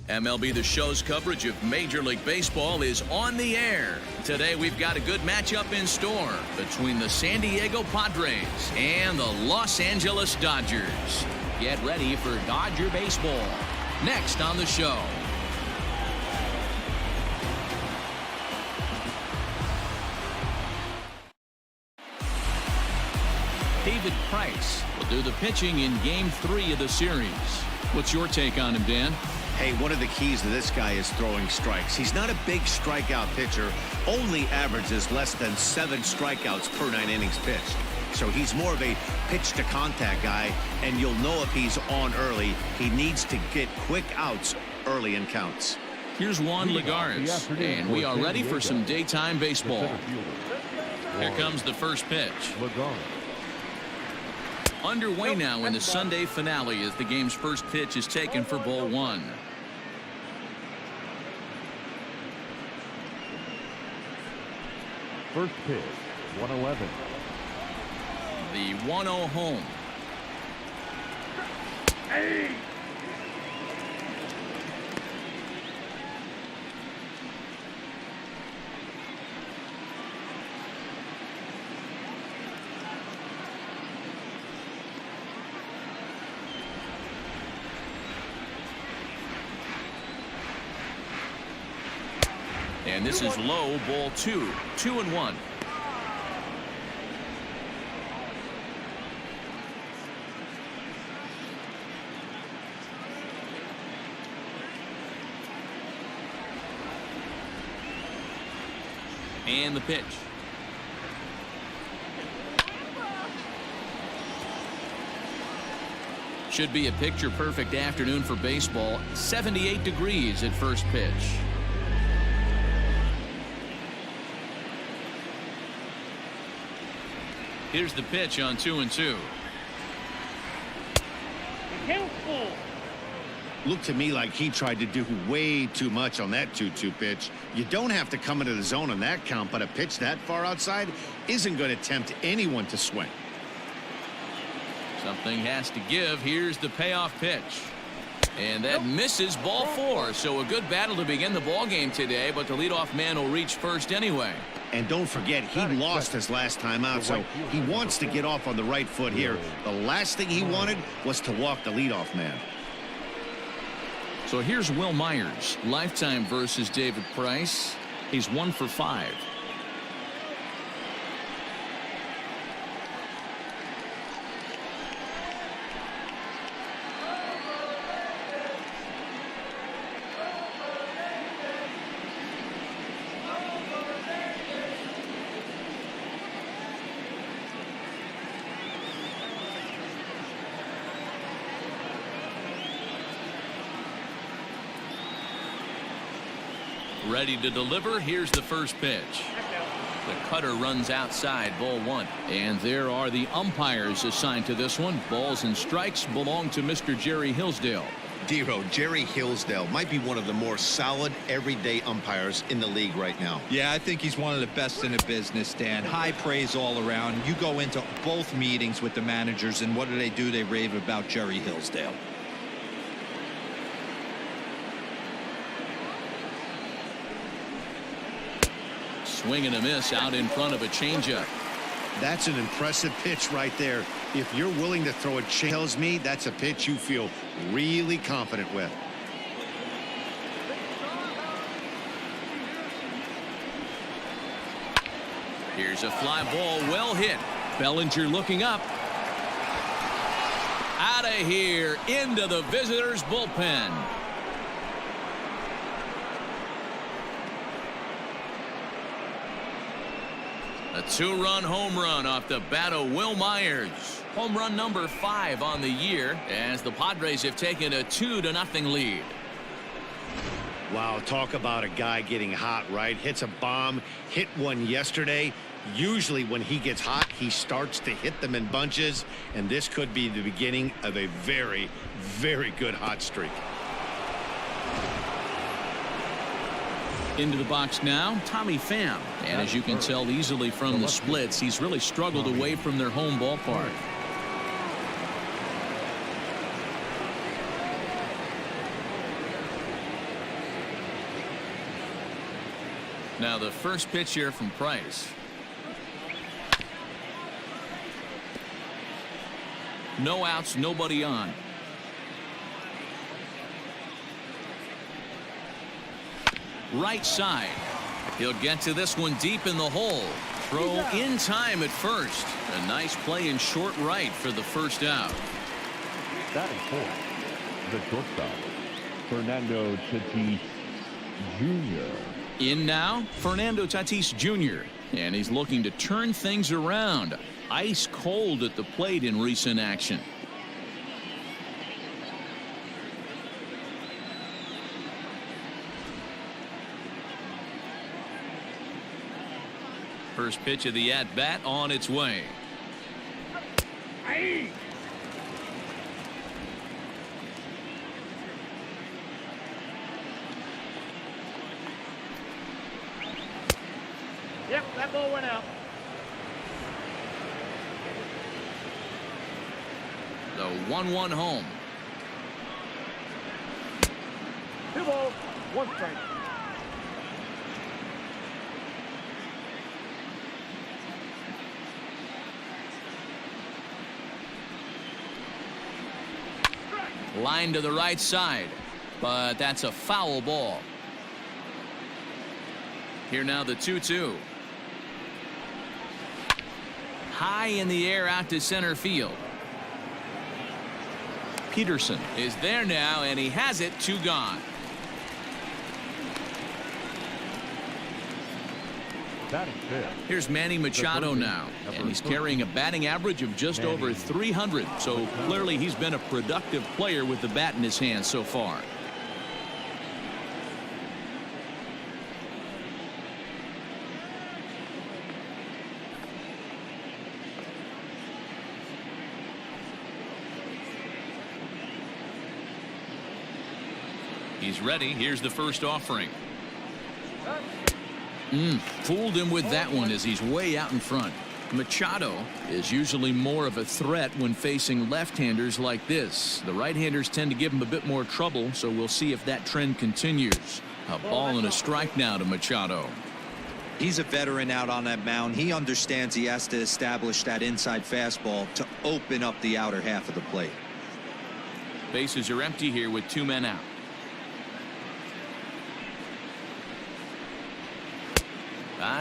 MLB The Show's coverage of Major League Baseball is on the air. Today we've got a good matchup in store between the San Diego Padres and the Los Angeles Dodgers. Get ready for Dodger baseball next on the show. David Price will do the pitching in Game 3 of the series. What's your take on him, Dan? Hey, one of the keys to this guy is throwing strikes. He's not a big strikeout pitcher, only averages less than 7 strikeouts per 9 innings pitched. So he's more of a pitch-to-contact guy, and you'll know if he's on early. He needs to get quick outs early in counts. Here's Juan Lagares, and we are ready for some daytime baseball. Here comes the first pitch. Underway now in the Sunday finale as the game's first pitch is taken for ball 1. First pitch, 111. The 1-0 home. Hey! And this is low, ball 2, 2-1. And the pitch. Should be a picture-perfect afternoon for baseball. 78 degrees at first pitch. Here's the pitch on 2-2. Looked to me like he tried to do way too much on that 2-2 pitch. You don't have to come into the zone on that count, but a pitch that far outside isn't going to tempt anyone to swing. Something has to give. Here's the payoff pitch. And that misses, ball 4. So a good battle to begin the ball game today, but the leadoff man will reach first anyway. And don't forget, he lost his last time out, so he wants to get off on the right foot here. The last thing he wanted was to walk the leadoff man. So here's Will Myers, lifetime versus David Price. He's 1 for 5. Ready to deliver. Here's the first pitch. The cutter runs outside, ball 1. And there are the umpires assigned to this one. Balls and strikes belong to Mr. Jerry Hillsdale. Dero, Jerry Hillsdale might be one of the more solid everyday umpires in the league right now. Yeah, I think he's one of the best in the business, Dan. High praise all around. You go into both meetings with the managers, and what do? They rave about Jerry Hillsdale. Swing and a miss out in front of a changeup. That's an impressive pitch right there. If you're willing to throw a change, tells me that's a pitch you feel really confident with. Here's a fly ball, well hit. Bellinger looking up. Out of here, into the visitors' bullpen. A 2-run home run off the bat of Will Myers. Home run number 5 on the year as the Padres have taken a 2-0 lead. Wow, talk about a guy getting hot, right? Hits a bomb, hit one yesterday. Usually when he gets hot, he starts to hit them in bunches, and this could be the beginning of a very, very good hot streak. Into the box now, Tommy Pham. And as you can tell easily from the splits, he's really struggled away from their home ballpark. Now the first pitch here from Price. No outs, nobody on. Right side. He'll get to this one deep in the hole. Throw in time at first. A nice play in short right for the first out. Batting fourth, the shortstop, Fernando Tatis Jr. In now, Fernando Tatis Jr. And he's looking to turn things around. Ice cold at the plate in recent action. First pitch of the at-bat on its way. Yep, that ball went out. The 1-1 home. 2 balls, 1 strike. Line to the right side, but that's a foul ball. Here now the 2-2. High in the air out to center field. Peterson is there now, and he has it. 2 gone. Batting fifth. Here's Manny Machado now, and he's carrying a batting average of just over 300. So clearly he's been a productive player with the bat in his hand so far. He's ready. Here's the first offering. Fooled him with that one as he's way out in front. Machado is usually more of a threat when facing left-handers like this. The right-handers tend to give him a bit more trouble, so we'll see if that trend continues. A ball and a strike now to Machado. He's a veteran out on that mound. He understands he has to establish that inside fastball to open up the outer half of the plate. Bases are empty here with 2 men out.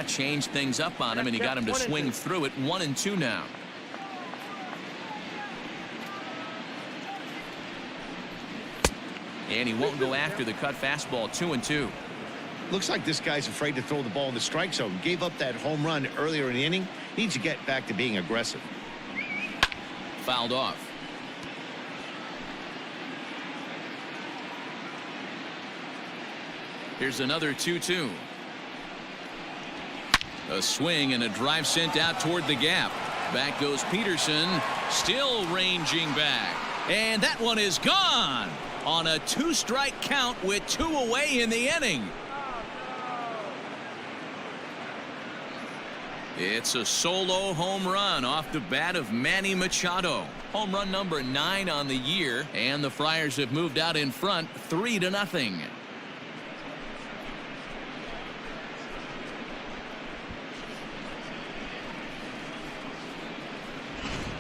Changed things up on him, and he got him to swing through it. 1-2 now. And he won't go after the cut fastball. 2-2. Looks like this guy's afraid to throw the ball in the strike zone. Gave up that home run earlier in the inning. Needs to get back to being aggressive. Fouled off. Here's another 2-2. A swing and a drive sent out toward the gap. Back goes Peterson, still ranging back. And that one is gone on a 2-strike count with 2 away in the inning. It's a solo home run off the bat of Manny Machado. Home run number 9 on the year, and the Friars have moved out in front 3-0.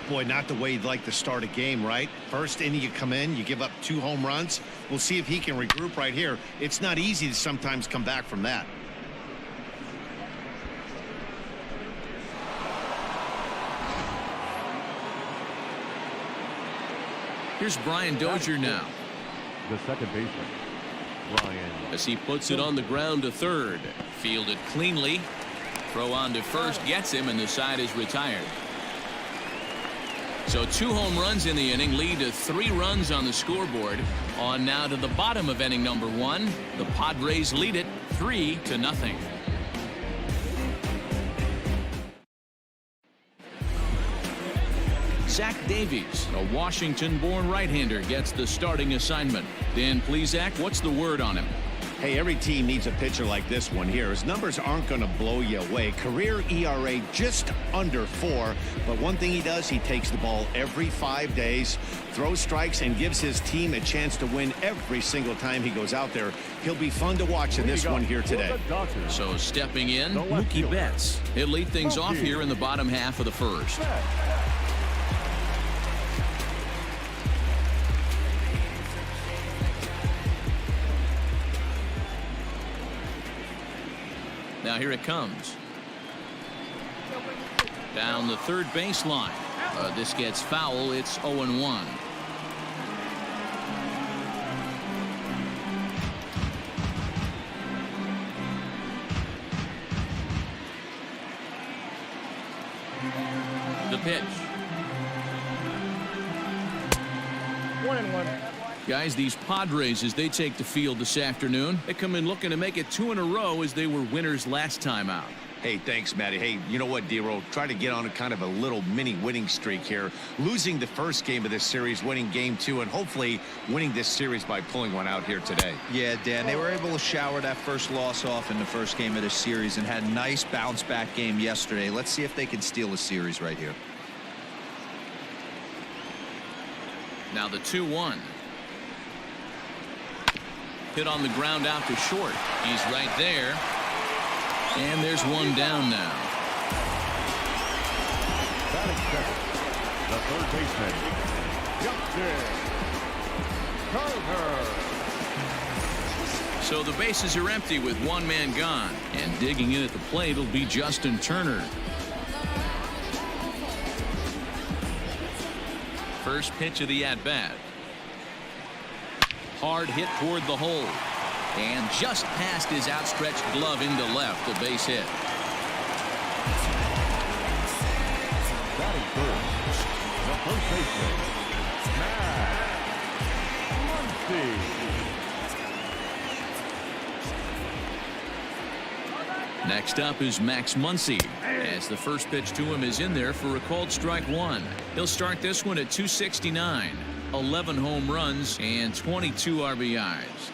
Boy, not the way you'd like to start a game, right? First inning, you come in, you give up 2 home runs. We'll see if he can regroup right here. It's not easy to sometimes come back from that. Here's Brian Dozier now. The second baseman, Brian. As he puts it on the ground to third. Fielded cleanly. Throw on to first gets him, and the side is retired. So 2 home runs in the inning lead to 3 runs on the scoreboard. On now to the bottom of inning number 1. The Padres lead it 3-0. Zach Davies, a Washington-born right-hander, gets the starting assignment. Dan Plesac, what's the word on him? Hey, every team needs a pitcher like this one here. His numbers aren't going to blow you away. Career ERA just under 4. But one thing he does, he takes the ball every 5 days, throws strikes, and gives his team a chance to win every single time he goes out there. He'll be fun to watch in this one here today. So stepping in, Mookie Betts. He'll lead things off here in the bottom half of the first. Now here it comes. Down the third baseline. This gets foul. It's 0-1. The pitch. 1-1. Guys, these Padres, as they take the field this afternoon, they come in looking to make it 2 in a row as they were winners last time out. Hey, thanks, Matty. Hey, you know what, D-Roll? Try to get on a kind of a little mini winning streak here. Losing the first game of this series, winning game 2, and hopefully winning this series by pulling one out here today. Yeah, Dan, they were able to shower that first loss off in the first game of the series and had a nice bounce-back game yesterday. Let's see if they can steal a series right here. Now the 2-1. Hit on the ground out to short. He's right there. And there's one down now. Batting second, the third baseman, Justin Turner. So the bases are empty with one man gone. And digging in at the plate will be Justin Turner. First pitch of the at-bat. Hard hit toward the hole. And just past his outstretched glove into left, a base hit. Batting first, the first baseman, Max Muncy. Next up is Max Muncy, as the first pitch to him is in there for a called strike 1. He'll start this one at 269, 11 home runs and 22 RBIs.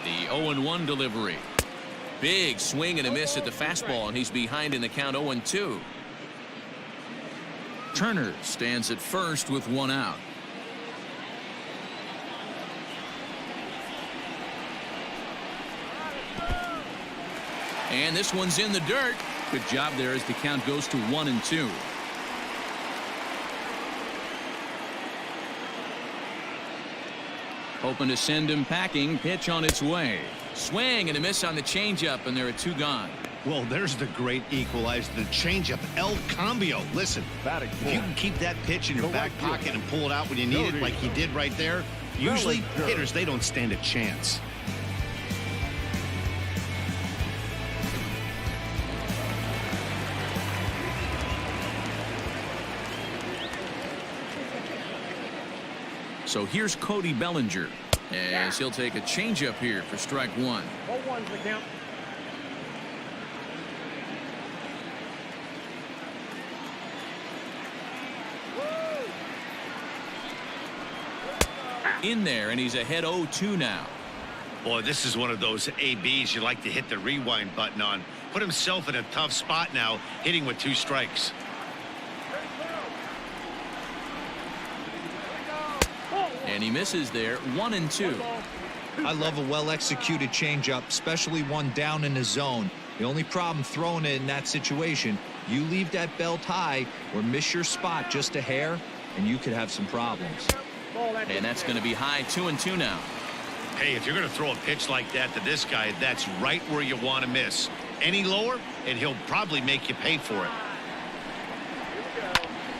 The 0-1 delivery. Big swing and a miss at the fastball, and he's behind in the count 0-2. Turner stands at first with one out. And this one's in the dirt. Good job there as the count goes to 1-2. Hoping to send him packing. Pitch on its way. Swing and a miss on the changeup, and there are 2 gone. Well, there's the great equalizer, the changeup, El Cambio. Listen, Batting if you can keep that pitch in your back pocket and pull it out when you need it like he did right there, usually hitters, they don't stand a chance. So here's Cody Bellinger, as he'll take a changeup here for strike 1. 1-1's the count. In there, and he's ahead 0-2 now. Boy, this is one of those ABs you like to hit the rewind button on. Put himself in a tough spot now, hitting with 2 strikes. And he misses there, 1-2. I love a well-executed changeup, especially one down in the zone. The only problem throwing it in that situation, you leave that belt high or miss your spot just a hair, and you could have some problems. And that's going to be high, 2-2 now. Hey, if you're going to throw a pitch like that to this guy, that's right where you want to miss. Any lower, and he'll probably make you pay for it.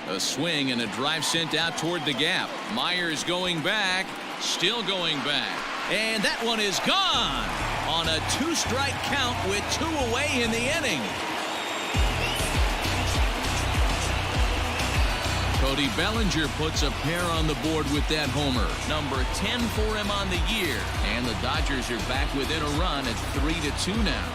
A swing and a drive sent out toward the gap. Myers going back, still going back. And that one is gone on a 2-strike count with 2 away in the inning. Cody Bellinger puts a pair on the board with that homer. Number 10 for him on the year. And the Dodgers are back within a run at 3-2 now.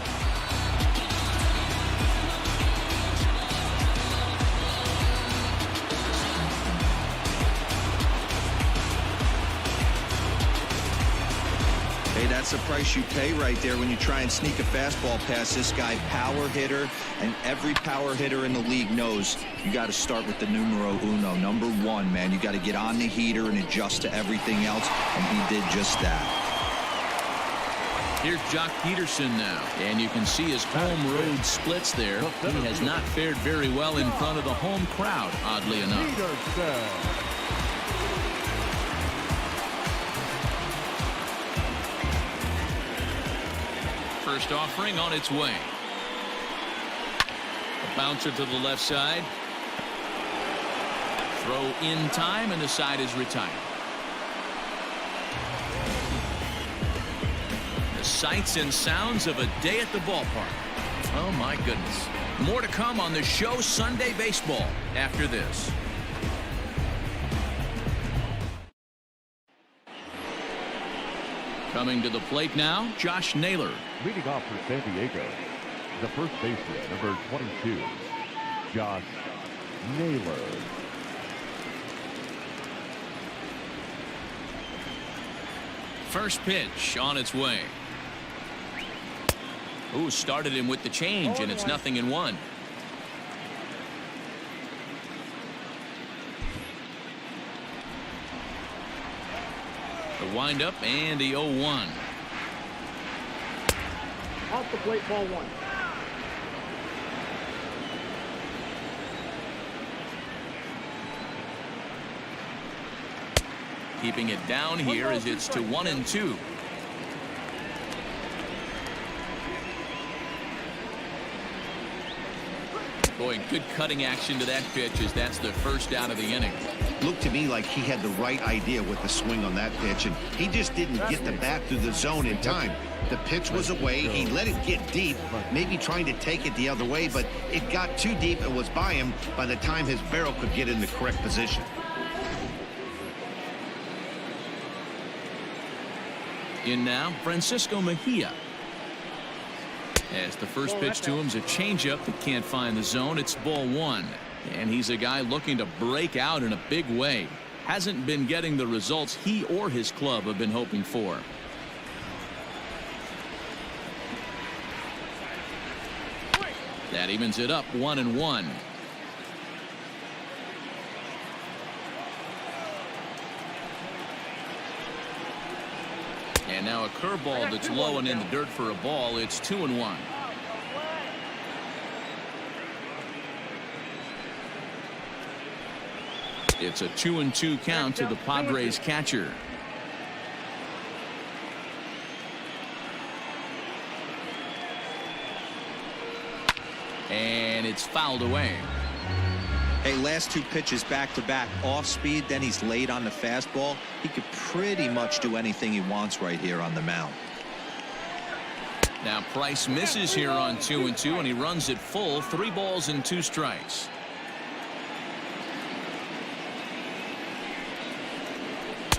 price you pay right there when you try and sneak a fastball past this guy. Power hitter, and every power hitter in the league knows you got to start with the numero uno, number one, man. You got to get on the heater and adjust to everything else, and he did just that. Here's Jock Peterson now, and you can see his home road splits there. He has not fared very well in front of the home crowd, oddly enough. First offering on its way. A bouncer to the left side. Throw in time, and the side is retired. The sights and sounds of a day at the ballpark. Oh my goodness. More to come on the show Sunday Baseball after this. Coming to the plate now, Josh Naylor. Leading off for San Diego, the first baseman, number 22, Josh Naylor. First pitch on its way. Ooh, started him with the change, and it's 0-1. The windup and the 0-1. Off the plate, ball one. Keeping it down here as it's to 1-2. Boy, good cutting action to that pitch as that's the first out of the inning. Looked to me like he had the right idea with the swing on that pitch, and he just didn't get the bat through the zone in time. The pitch was away. He let it get deep, maybe trying to take it the other way, but it got too deep and was by him by the time his barrel could get in the correct position. In now, Francisco Mejia. As the first pitch to him is a changeup that can't find the zone. It's ball one. And he's a guy looking to break out in a big way. Hasn't been getting the results he or his club have been hoping for. That evens it up 1-1. And now a curveball that's low and in the dirt for a ball. It's 2-1. It's a 2-2 count to the Padres catcher. And it's fouled away. Hey, last two pitches back-to-back off speed, then he's late on the fastball. He could pretty much do anything he wants right here on the mound. Now Price misses here on 2-2, and he runs it full. 3 balls and 2 strikes.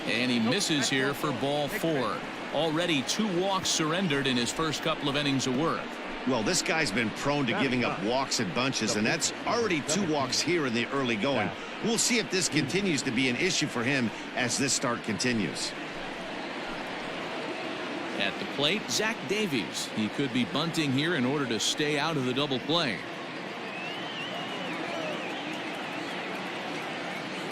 And he misses here for ball 4. Already 2 walks surrendered in his first couple of innings of work. Well, this guy's been prone to giving up walks in bunches, and that's already 2 walks here in the early going. We'll see if this continues to be an issue for him as this start continues. At the plate, Zach Davies. He could be bunting here in order to stay out of the double play.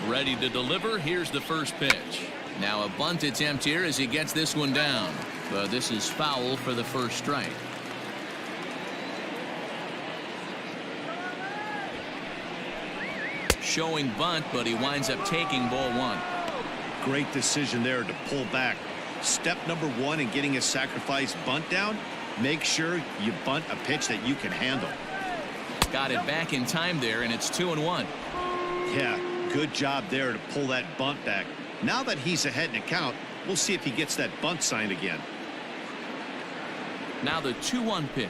Ready to deliver. Here's the first pitch. Now a bunt attempt here as he gets this one down. But this is foul for the first strike. Showing bunt, but he winds up taking ball 1. Great decision there to pull back. Step number 1 in getting a sacrifice bunt down, make sure you bunt a pitch that you can handle. Got it back in time there, and it's 2-1. Yeah, good job there to pull that bunt back. Now that he's ahead in the count, we'll see if he gets that bunt sign again. Now the 2-1 pitch.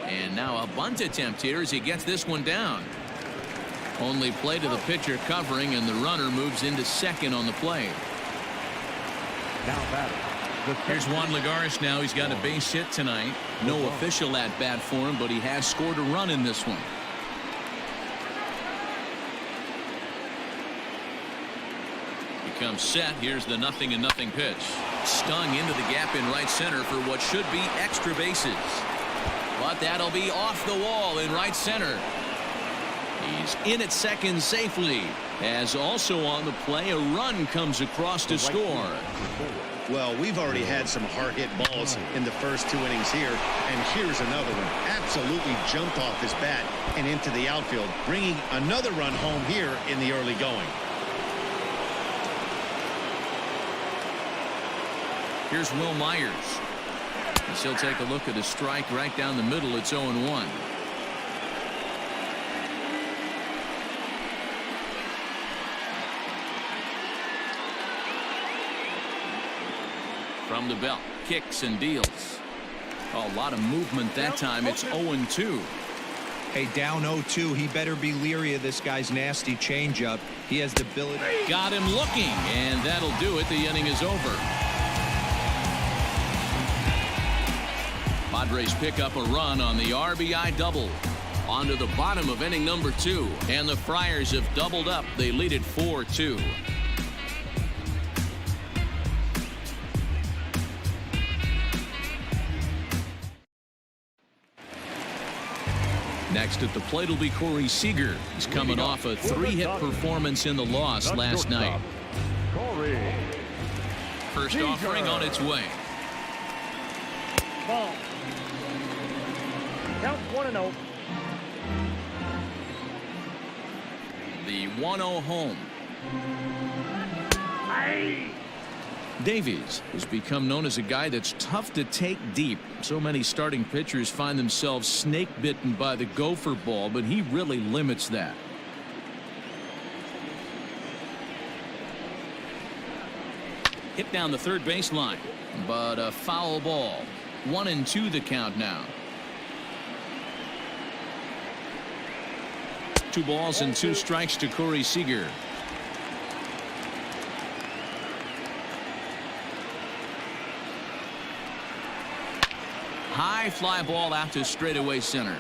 And now a bunt attempt here as he gets this one down. Only play to the pitcher covering, and the runner moves into second on the play. Now batting. Here's Juan Lagares now. He's got a base hit tonight. No official at bat for him, but he has scored a run in this one. comes set. Here's the 0-0 pitch. Stung into the gap in right center for what should be extra bases. But that'll be off the wall in right center. He's in at second safely. As also on the play, a run comes across to score. Well, we've already had some hard-hit balls in the first 2 innings here, and here's another one. Absolutely jumped off his bat and into the outfield, bringing another run home here in the early going. Here's Will Myers. As he'll take a look at a strike right down the middle. It's 0-1. From the belt, kicks and deals. A lot of movement that time. It's 0-2. Hey, down 0-2. He better be leery of this guy's nasty changeup. He has the ability. Got him looking, and that'll do it. The inning is over. Padres pick up a run on the RBI double. On to the bottom of inning number 2, and the Friars have doubled up. They lead it 4-2. Next at the plate will be Corey Seager. He's coming off a 3-hit performance in the loss last night. First offering on its way. Ball. Count 1-0. The 1-0 home. Aye. Davies has become known as a guy that's tough to take deep. So many starting pitchers find themselves snake bitten by the gopher ball, but he really limits that. Hit down the third baseline, but a foul ball. 1-2 the count now. 2 balls and 2 strikes to Corey Seager. High fly ball out to straightaway center.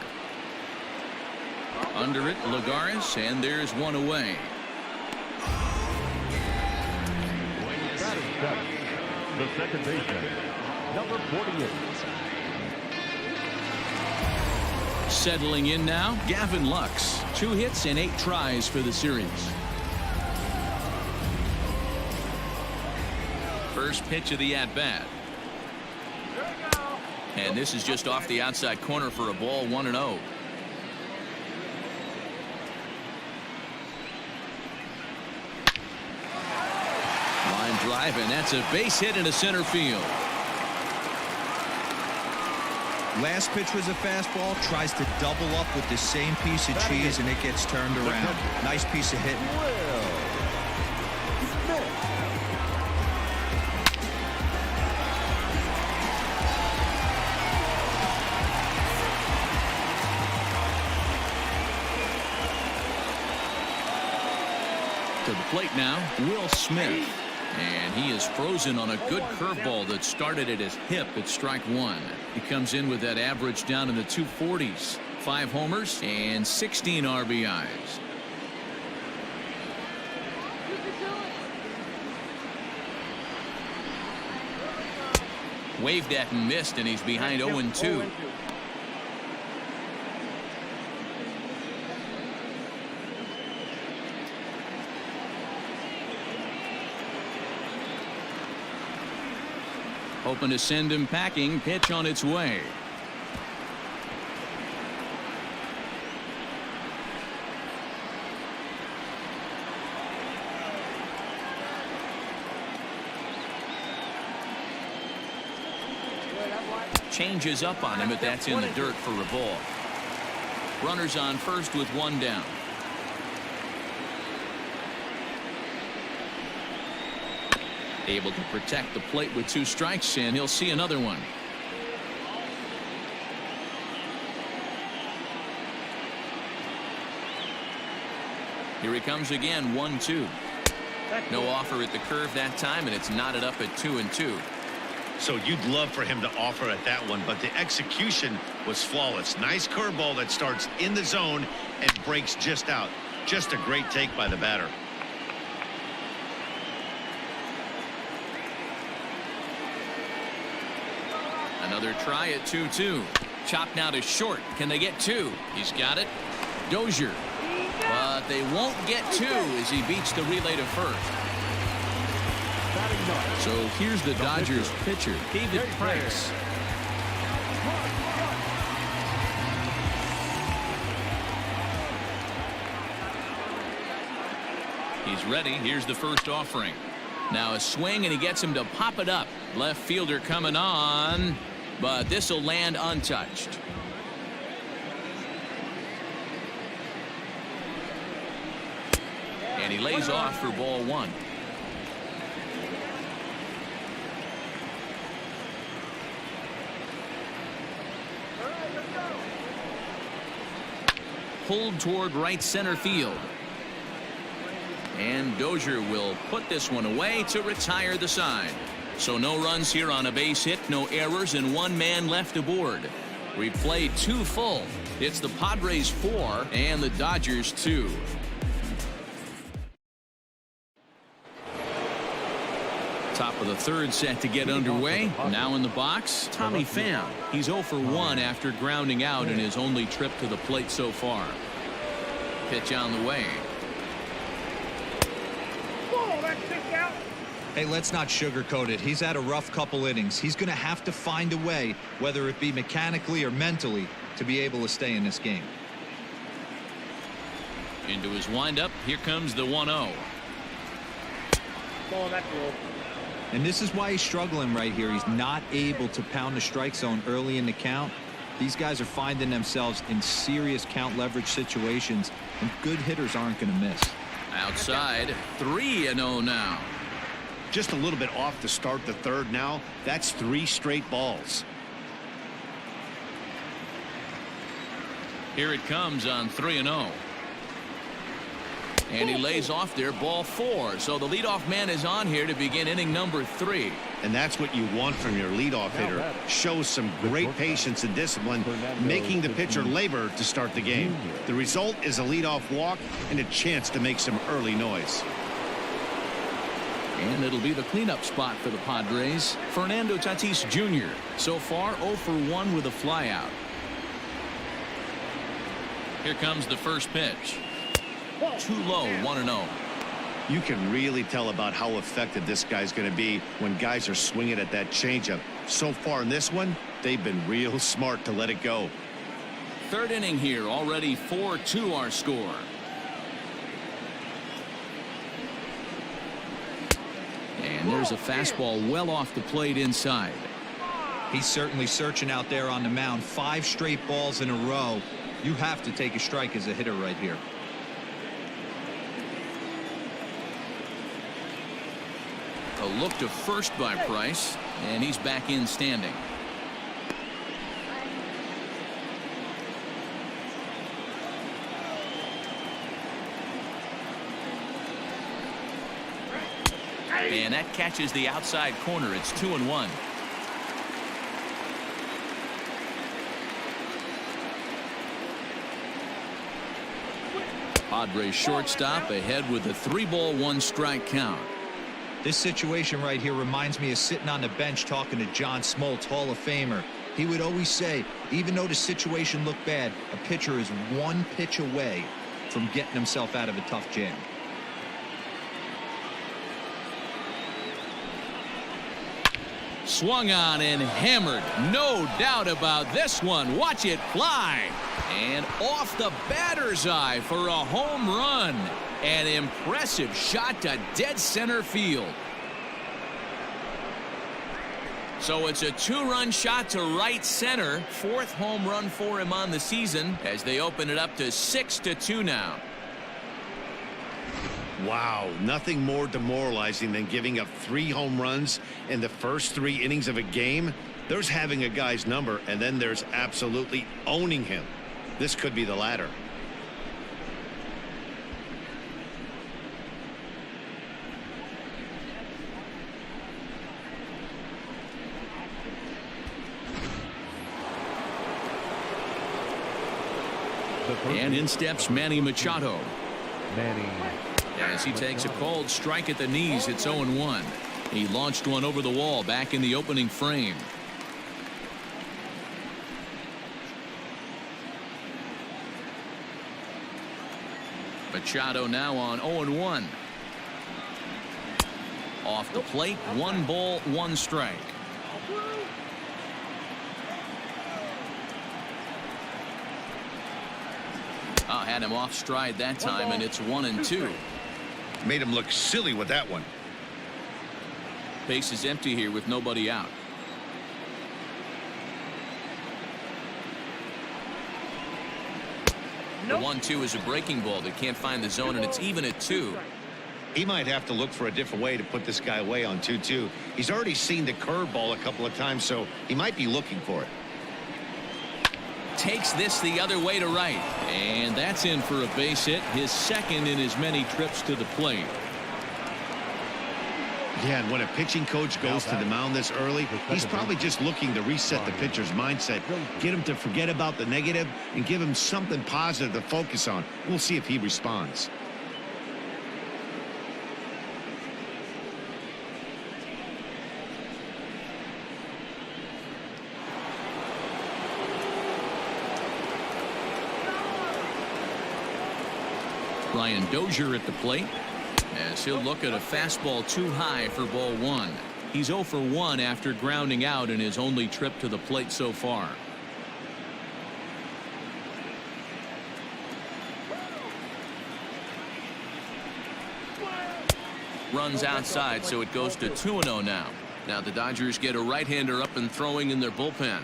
Under it, Lagares, and there's one away. The second baseman, number 48. Settling in now, Gavin Lux. 2 hits and 8 tries for the series. First pitch of the at-bat. And this is just off the outside corner for a ball. 1-0. Line drive, and that's a base hit into center field. Last pitch was a fastball. Tries to double up with the same piece of cheese, and it gets turned around. Nice piece of hitting. To the plate now, Will Smith. And he is frozen on a good curveball that started at his hip at strike 1. He comes in with that average down in the 240s. 5 homers and 16 RBIs. Waved at and missed, and he's behind 0-2. Hoping to send him packing. Pitch on its way. Changes up on him, but that's in the dirt for a ball. Runners on first with 1 down. Able to protect the plate with 2 strikes, and he'll see another one. Here he comes again. 1-2. No offer at the curve that time, and it's knotted up at 2-2. So you'd love for him to offer at that one, but the execution was flawless. Nice curveball that starts in the zone and breaks just out. Just a great take by the batter. Another try at 2-2. Chopped now to short. Can they get two? He's got it. Dozier. But they won't get two as he beats the relay to first. So here's the Dodgers pitcher, David Price. He's ready. Here's the first offering. Now a swing, and he gets him to pop it up. Left fielder coming on, but this will land untouched. And he lays off for ball one. Pulled toward right center field. And Dozier will put this one away to retire the side. So no runs here on a base hit, no errors, and one man left aboard. We played 2 full. It's the Padres 4 and the Dodgers 2. Top of the third set to get underway. Now in the box, Tommy Pham. He's 0 for 1 after grounding out in his only trip to the plate so far. Pitch on the way. Hey, let's not sugarcoat it. He's had a rough couple innings. He's going to have to find a way, whether it be mechanically or mentally, to be able to stay in this game. Into his windup. Here comes the 1-0. And this is why he's struggling right here. He's not able to pound the strike zone early in the count. These guys are finding themselves in serious count leverage situations, and good hitters aren't going to miss. Outside, 3-0 now. Just a little bit off to start the third now. That's 3 straight balls. Here it comes on 3-0. And he lays off there, ball 4. So the leadoff man is on here to begin inning number 3. And that's what you want from your leadoff hitter. Shows some great patience and discipline, making the pitcher labor to start the game. The result is a leadoff walk and a chance to make some early noise. And it'll be the cleanup spot for the Padres. Fernando Tatis Jr. so far 0 for 1 with a flyout. Here comes the first pitch. Too low, 1-0. You can really tell about how effective this guy's going to be when guys are swinging at that changeup. So far in this one, they've been real smart to let it go. Third inning here, already 4-2 our score. And there's a fastball well off the plate inside. He's certainly searching out there on the mound. 5 straight balls in a row. You have to take a strike as a hitter right here. A look to first by Price, and he's back in standing. And that catches the outside corner. It's 2-1. Padres shortstop ahead with a 3-ball 1-strike count. This situation right here reminds me of sitting on the bench talking to John Smoltz, Hall of Famer. He would always say, even though the situation looked bad, a pitcher is 1 pitch away from getting himself out of a tough jam. Swung on and hammered. No doubt about this one. Watch it fly. And off the batter's eye for a home run. An impressive shot to dead center field. So it's a 2-run shot to right center. 4th home run for him on the season as they open it up to 6-2 now. Wow, nothing more demoralizing than giving up 3 home runs in the first 3 innings of a game. There's having a guy's number, and then there's absolutely owning him. This could be the latter. And in steps Manny Machado. Manny. As he takes a called strike at the knees, it's 0-1. He launched one over the wall back in the opening frame. Machado now on 0-1. Off the plate, 1 ball, 1 strike. Had him off stride that time, and it's 1-2. Made him look silly with that one. Base is empty here with nobody out. The 1-2 is a breaking ball that can't find the zone, and it's even at 2. He might have to look for a different way to put this guy away on 2-2. He's already seen the curveball a couple of times, so he might be looking for it. Takes this the other way to right, and that's in for a base hit, his second in as many trips to the plate. Yeah, and when a pitching coach goes to the mound this early, he's probably just looking to reset the pitcher's mindset, get him to forget about the negative, and give him something positive to focus on. We'll see if he responds. Brian Dozier at the plate, as he'll look at a fastball too high for ball 1. He's 0 for 1 after grounding out in his only trip to the plate so far. Runs outside, so it goes to 2-0 now. Now the Dodgers get a right-hander up and throwing in their bullpen.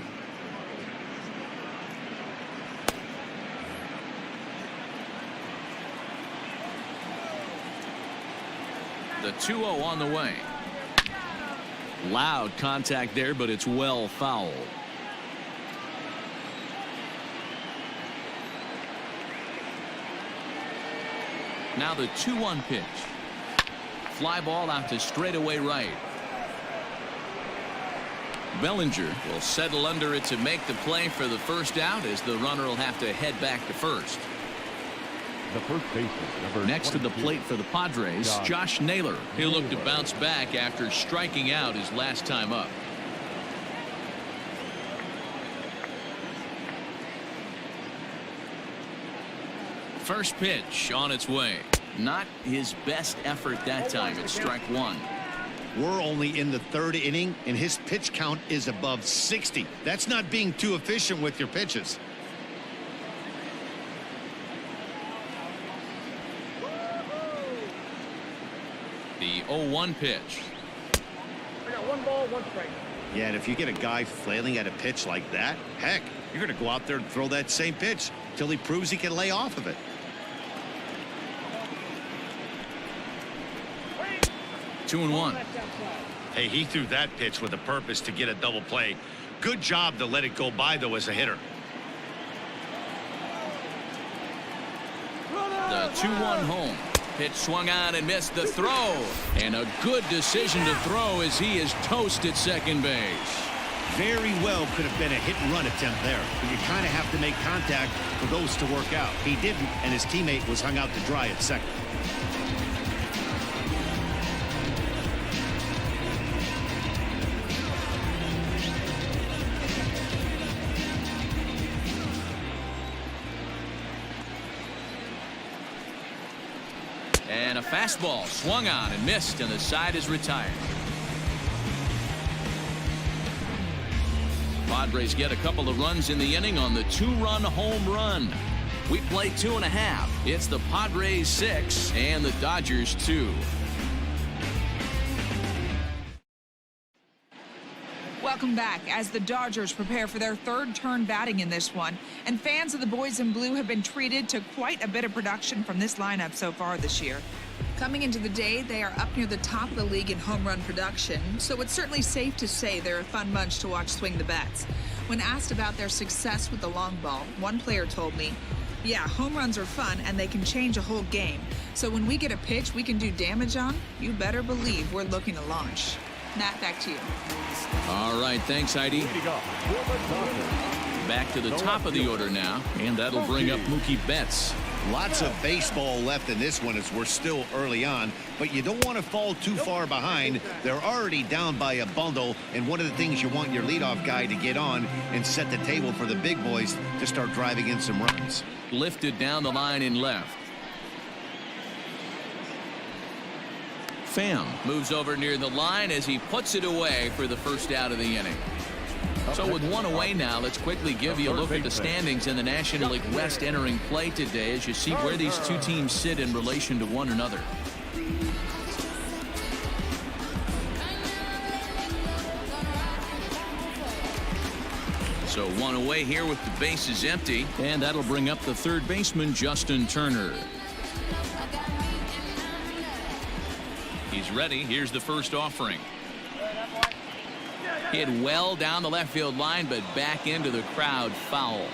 The 2-0 on the way. Loud contact there, but it's well foul. Now the 2-1 pitch. Fly ball out to straightaway right. Bellinger will settle under it to make the play for the first out, as the runner will have to head back to first. The first baseman, number Next to the 22, plate for the Padres, Josh Naylor. He'll look to bounce back after striking out his last time up. First pitch on its way. Not his best effort that time. It's strike 1. We're only in the 3rd inning, and his pitch count is above 60. That's not being too efficient with your pitches. The 0-1 pitch. I got 1 ball, 1 strike. Yeah, and if you get a guy flailing at a pitch like that, heck, you're going to go out there and throw that same pitch till he proves he can lay off of it. Wait. 2-1. Hey, he threw that pitch with a purpose to get a double play. Good job to let it go by, though, as a hitter. The 2-1 home. Pitch swung on and missed the throw. And a good decision to throw as he is toast at second base. Very well could have been a hit-and-run attempt there. But you kind of have to make contact for those to work out. He didn't, and his teammate was hung out to dry at second. And a fastball swung on and missed, and the side is retired. Padres get a couple of runs in the inning on the 2-run home run. We play 2.5. It's the Padres 6 and the Dodgers 2. Welcome back as the Dodgers prepare for their 3rd turn batting in this one. And fans of the boys in blue have been treated to quite a bit of production from this lineup so far this year. Coming into the day, they are up near the top of the league in home run production, so it's certainly safe to say they're a fun bunch to watch swing the bats. When asked about their success with the long ball, one player told me, "Yeah, home runs are fun and they can change a whole game. So when we get a pitch we can do damage on, you better believe we're looking to launch." Matt, back to you. All right, thanks, Heidi. Back to the top of the order now, and that'll bring up Mookie Betts. Lots of baseball left in this one as we're still early on, but you don't want to fall too far behind. They're already down by a bundle, and one of the things you want your leadoff guy to get on and set the table for the big boys to start driving in some runs. Lifted down the line in left. Pham moves over near the line as he puts it away for the first out of the inning. So with one away now, let's quickly give you a look at the standings in the National League West entering play today as you see where these two teams sit in relation to one another. So one away here with the bases empty, and that'll bring up the third baseman, Justin Turner. He's ready. Here's the first offering. Hit well down the left field line, but back into the crowd, foul.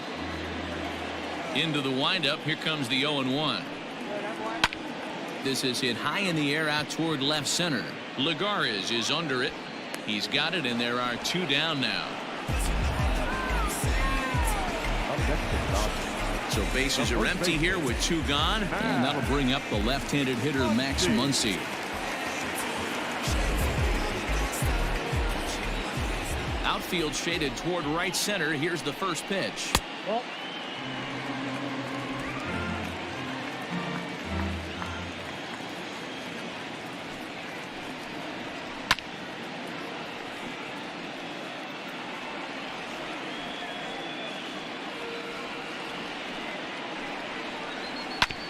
Into the windup. Here comes the 0-1. This is hit high in the air out toward left center. Lagares is under it. He's got it, and there are two down now. So bases are empty here with two gone, and that'll bring up the left-handed hitter Max Muncy. Outfield shaded toward right center. Here's the first pitch. Well.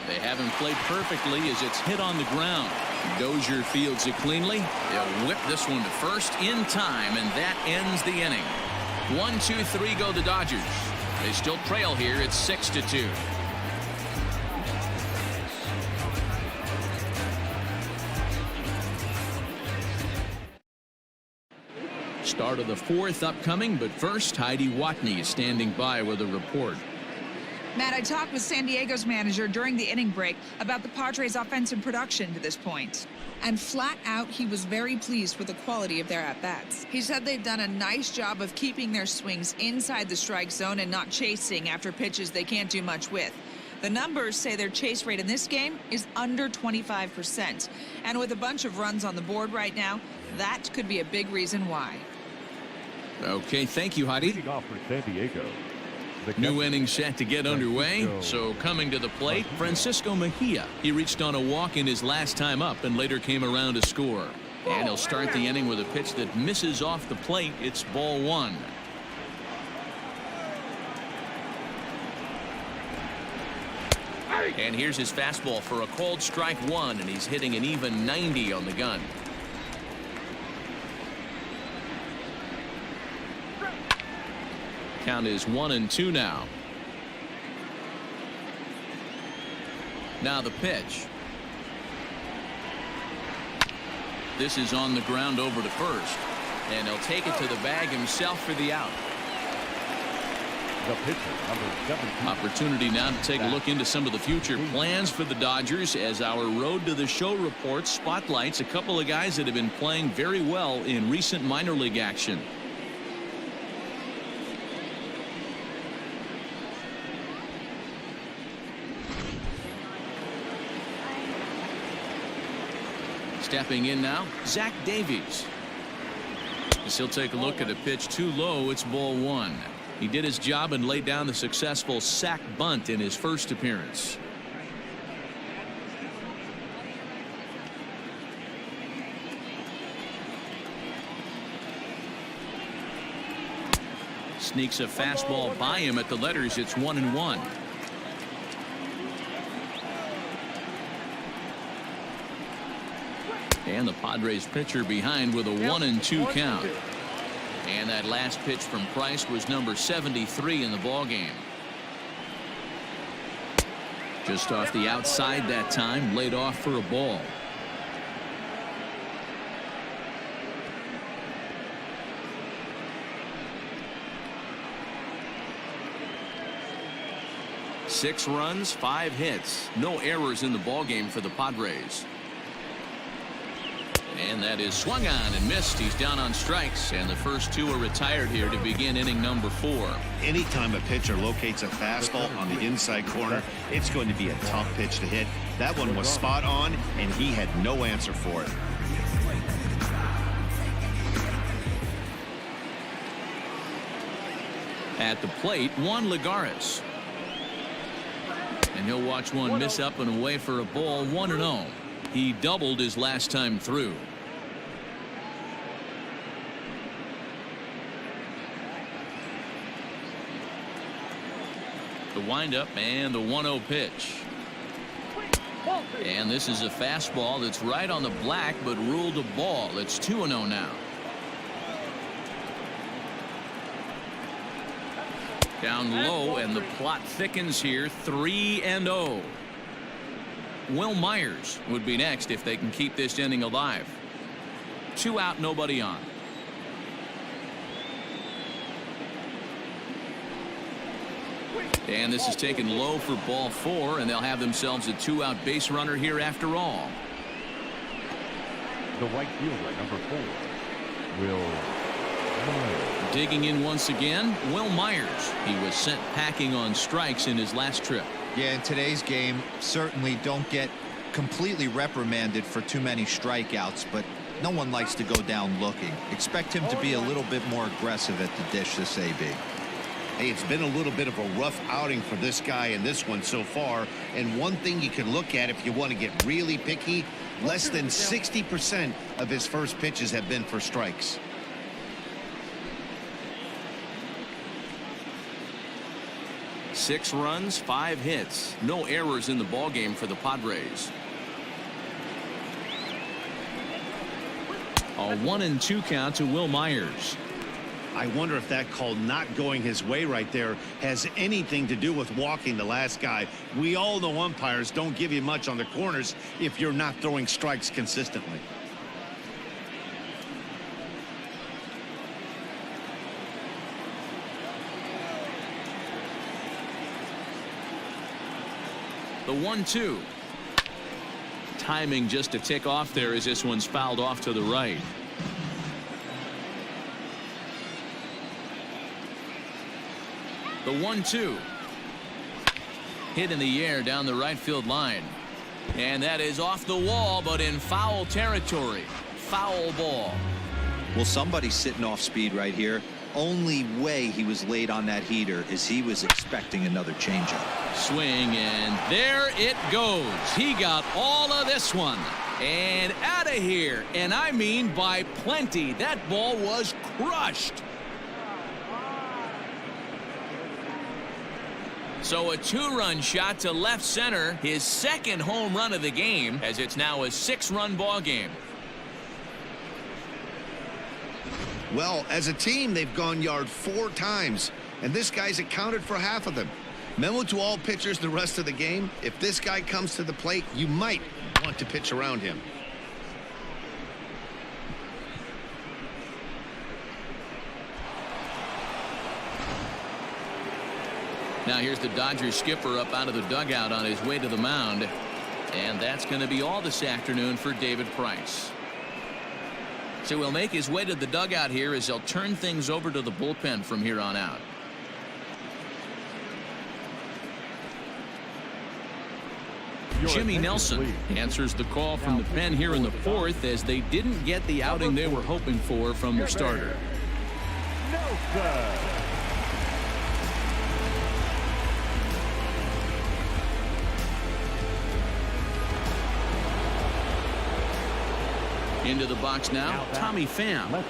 They haven't played perfectly as it's hit on the ground. Dozier fields it cleanly. They'll whip this one to first in time, and that ends the inning. 1-2-3 go the Dodgers. They still trail here. It's 6-2. Start of the fourth upcoming, but first Heidi Watney is standing by with a report. Matt, I talked with San Diego's manager during the inning break about the Padres' offensive production to this point. And flat out, he was very pleased with the quality of their at-bats. He said they've done a nice job of keeping their swings inside the strike zone and not chasing after pitches they can't do much with. The numbers say their chase rate in this game is under 25%. And with a bunch of runs on the board right now, that could be a big reason why. Okay, thank you, Heidi. Leading off for San Diego. New inning set to get underway. So coming to the plate, Francisco Mejia. He reached on a walk in his last time up and later came around to score. And he'll start the inning with a pitch that misses off the plate. It's ball one. And here's his fastball for a called strike one, and he's hitting an even 90 on the gun. Count is 1-2 now. Now the pitch. This is on the ground over to first, and he'll take it to the bag himself for the out. The pitcher, number 17. Opportunity now to take a look into some of the future plans for the Dodgers as our Road to the Show report spotlights a couple of guys that have been playing very well in recent minor league action. Stepping in now, Zach Davies. As he'll take a look at a pitch too low, it's ball one. He did his job and laid down the successful sac bunt in his first appearance. Sneaks a fastball by him at the letters. It's 1-1. And the Padres pitcher behind with a 1-2 count. And that last pitch from Price was number 73 in the ballgame. Just off the outside that time, laid off for a ball. Six runs, 5 hits, no errors in the ballgame for the Padres. And that is swung on and missed. He's down on strikes, and the first two are retired here to begin inning number 4. Anytime a pitcher locates a fastball on the inside corner, it's going to be a tough pitch to hit. That one was spot on, and he had no answer for it. At the plate, Juan Lagares. And he'll watch one miss up and away for a ball. 1-0. He doubled his last time through. The windup and the 1-0 pitch. And this is a fastball that's right on the black but ruled a ball. It's 2-0 now. Down low, and the plot thickens here. 3-0. Will Myers would be next if they can keep this inning alive. 2 out, nobody on. And this is taken low for ball 4, and they'll have themselves a 2-out base runner here after all. The right fielder, number 4, Will Myers. Digging in once again, Will Myers. He was sent packing on strikes in his last trip. Yeah, in today's game, certainly don't get completely reprimanded for too many strikeouts, but no one likes to go down looking. Expect him to be a little bit more aggressive at the dish this AB. Hey, it's been a little bit of a rough outing for this guy in this one so far. And one thing you can look at if you want to get really picky, less than 60% of his first pitches have been for strikes. Six runs, 5 hits. No errors in the ballgame for the Padres. A 1-2 count to Will Myers. I wonder if that call not going his way right there has anything to do with walking the last guy. We all know umpires don't give you much on the corners if you're not throwing strikes consistently. The 1-2. Timing just to tick off there as this one's fouled off to the right. The 1-2. Hit in the air down the right field line. And that is off the wall, but in foul territory. Foul ball. Well, somebody's sitting off speed right here. Only way he was late on that heater is he was expecting another changeup. Swing, and there it goes. He got all of this one. And out of here. And I mean by plenty. That ball was crushed. So a 2-run shot to left center, his second home run of the game, as it's now a 6-run ball game. Well, as a team, they've gone yard 4 times, and this guy's accounted for half of them. Memo to all pitchers the rest of the game: if this guy comes to the plate, you might want to pitch around him. Now here's the Dodgers skipper up out of the dugout on his way to the mound. And that's going to be all this afternoon for David Price. So he'll make his way to the dugout here as they'll turn things over to the bullpen from here on out. Jimmy Nelson answers the call from the pen here in the 4th as they didn't get the outing they were hoping for from the starter. Nelson. Into the box now, Tommy Pham.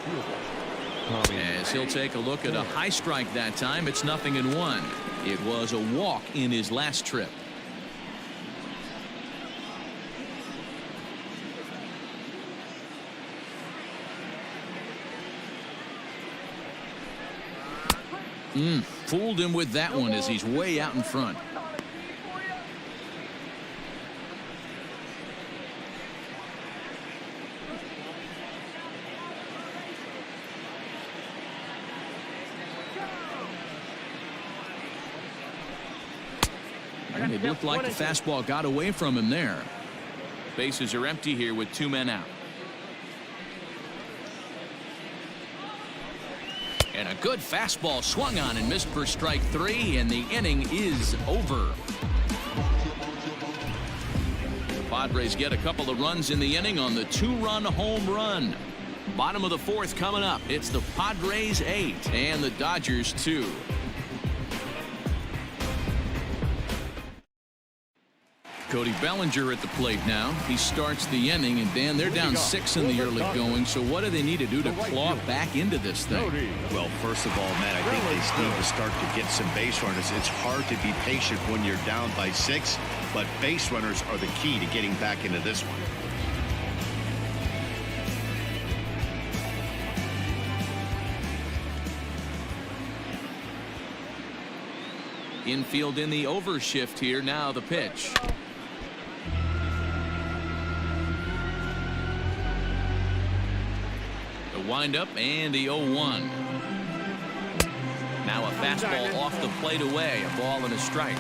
As he'll take a look at a high strike that time. It's 0-1. It was a walk in his last trip. Fooled him with that one as he's way out in front. And it looked like the fastball got away from him there. Bases are empty here with 2 men out. And a good fastball swung on and missed for strike 3, and the inning is over. The Padres get a couple of runs in the inning on the 2-run home run. Bottom of the 4th coming up. It's the Padres 8 and the Dodgers 2. Cody Bellinger at the plate now. He starts the inning, and Dan, they're down 6 in the early going. So what do they need to do to claw back into this thing? Well, first of all, Matt, I think they need to start to get some base runners. It's hard to be patient when you're down by 6, but base runners are the key to getting back into this one. Infield in the overshift here. Now the pitch. The windup and the 0-1. Now a fastball off the plate away. A ball and a strike.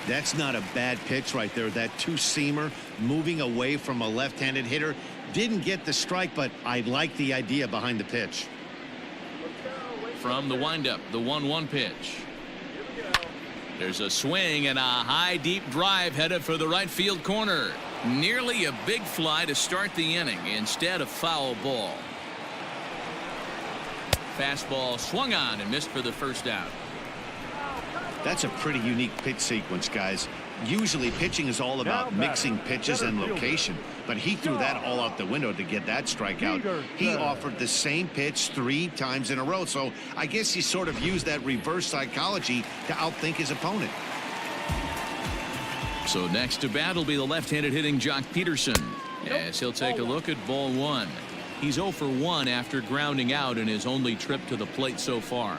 That's not a bad pitch right there. That two-seamer moving away from a left-handed hitter. Didn't get the strike, but I like the idea behind the pitch. From the windup, the 1-1 pitch. There's a swing and a high deep drive headed for the right field corner. Nearly a big fly to start the inning. Instead, a foul ball. Fastball swung on and missed for the first out. That's a pretty unique pitch sequence, guys. Usually pitching is all about mixing pitches and location, but he threw that all out the window to get that strikeout. He offered the same pitch 3 times in a row, so I guess he sort of used that reverse psychology to outthink his opponent. So next to bat will be the left-handed hitting Jock Peterson, as he'll take a look at ball 1. He's 0 for 1 after grounding out in his only trip to the plate so far.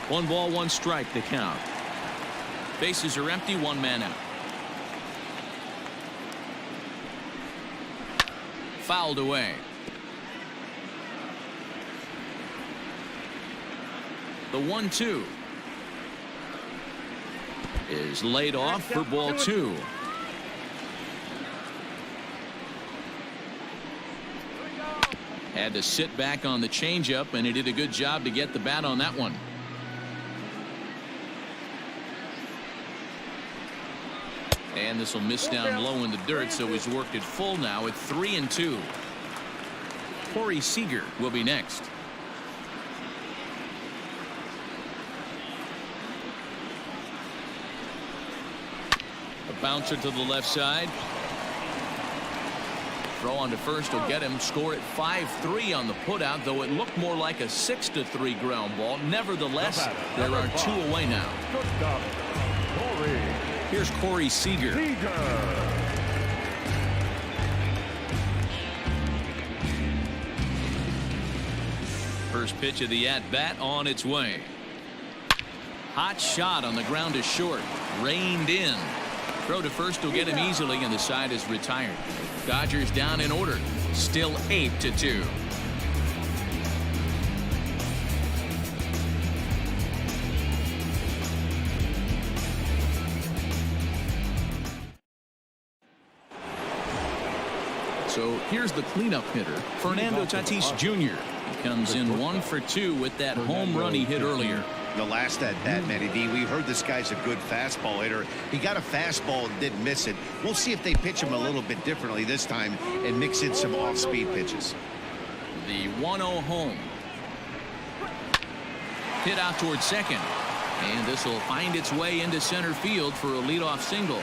One ball, one strike, the count. Bases are empty, 1 man out. Fouled away. The 1-2 is laid off for ball 2. Had to sit back on the changeup, and he did a good job to get the bat on that one. And this will miss down low in the dirt, so he's worked it full now at 3-2. Corey Seager will be next. A bouncer to the left side. Throw on to first will get him. Score at 5-3 on the putout, though it looked more like a 6-3 ground ball. Nevertheless, there are 2 away now. Here's Corey Seager. First pitch of the at-bat on its way. Hot shot on the ground is short. Reined in. Throw to first will get him easily, and the side is retired. Dodgers down in order. Still 8-2. So here's the cleanup hitter, Fernando Tatis Jr. He comes in 1 for 2 with that home run he hit earlier. The last at bat, Matty D, we heard this guy's a good fastball hitter. He got a fastball and didn't miss it. We'll see if they pitch him a little bit differently this time and mix in some off-speed pitches. The 1-0 home. Hit out towards second. And this will find its way into center field for a leadoff single.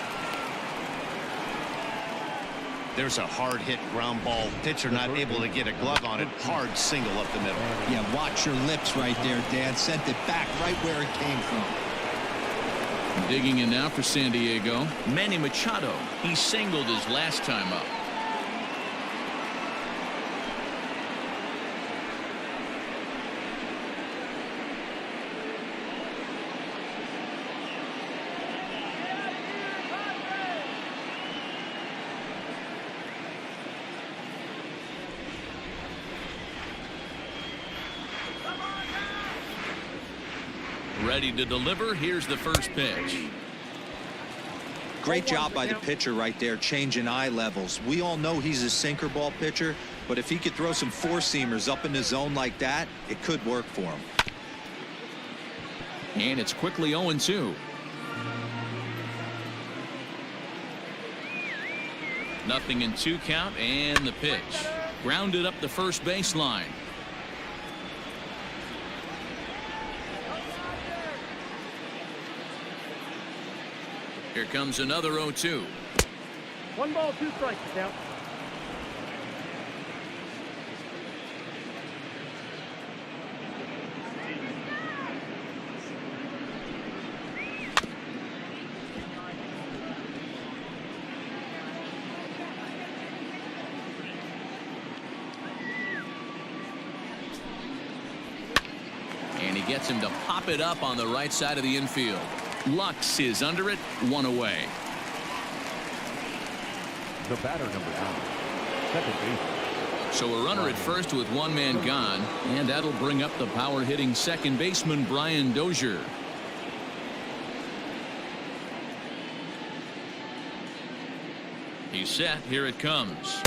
There's a hard hit ground ball. Pitcher not able to get a glove on it. Hard single up the middle. Yeah, watch your lips right there, Dan. Sent it back right where it came from. Digging in now for San Diego, Manny Machado. He singled his last time up. Ready to deliver. Here's the first pitch. Great job by the pitcher right there, changing eye levels. We all know he's a sinker ball pitcher, but if he could throw some four-seamers up in the zone like that, it could work for him. And it's quickly 0-2. Nothing in 2 count, and the pitch. Grounded up the first baseline. Here comes another 0-2. 1 ball, 2 strikes now. And he gets him to pop it up on the right side of the infield. Lux is under it, 1 away. The batter, number 9, second baseman. So a runner at first with 1 man gone, and that'll bring up the power hitting second baseman Brian Dozier. He's set. Here it comes.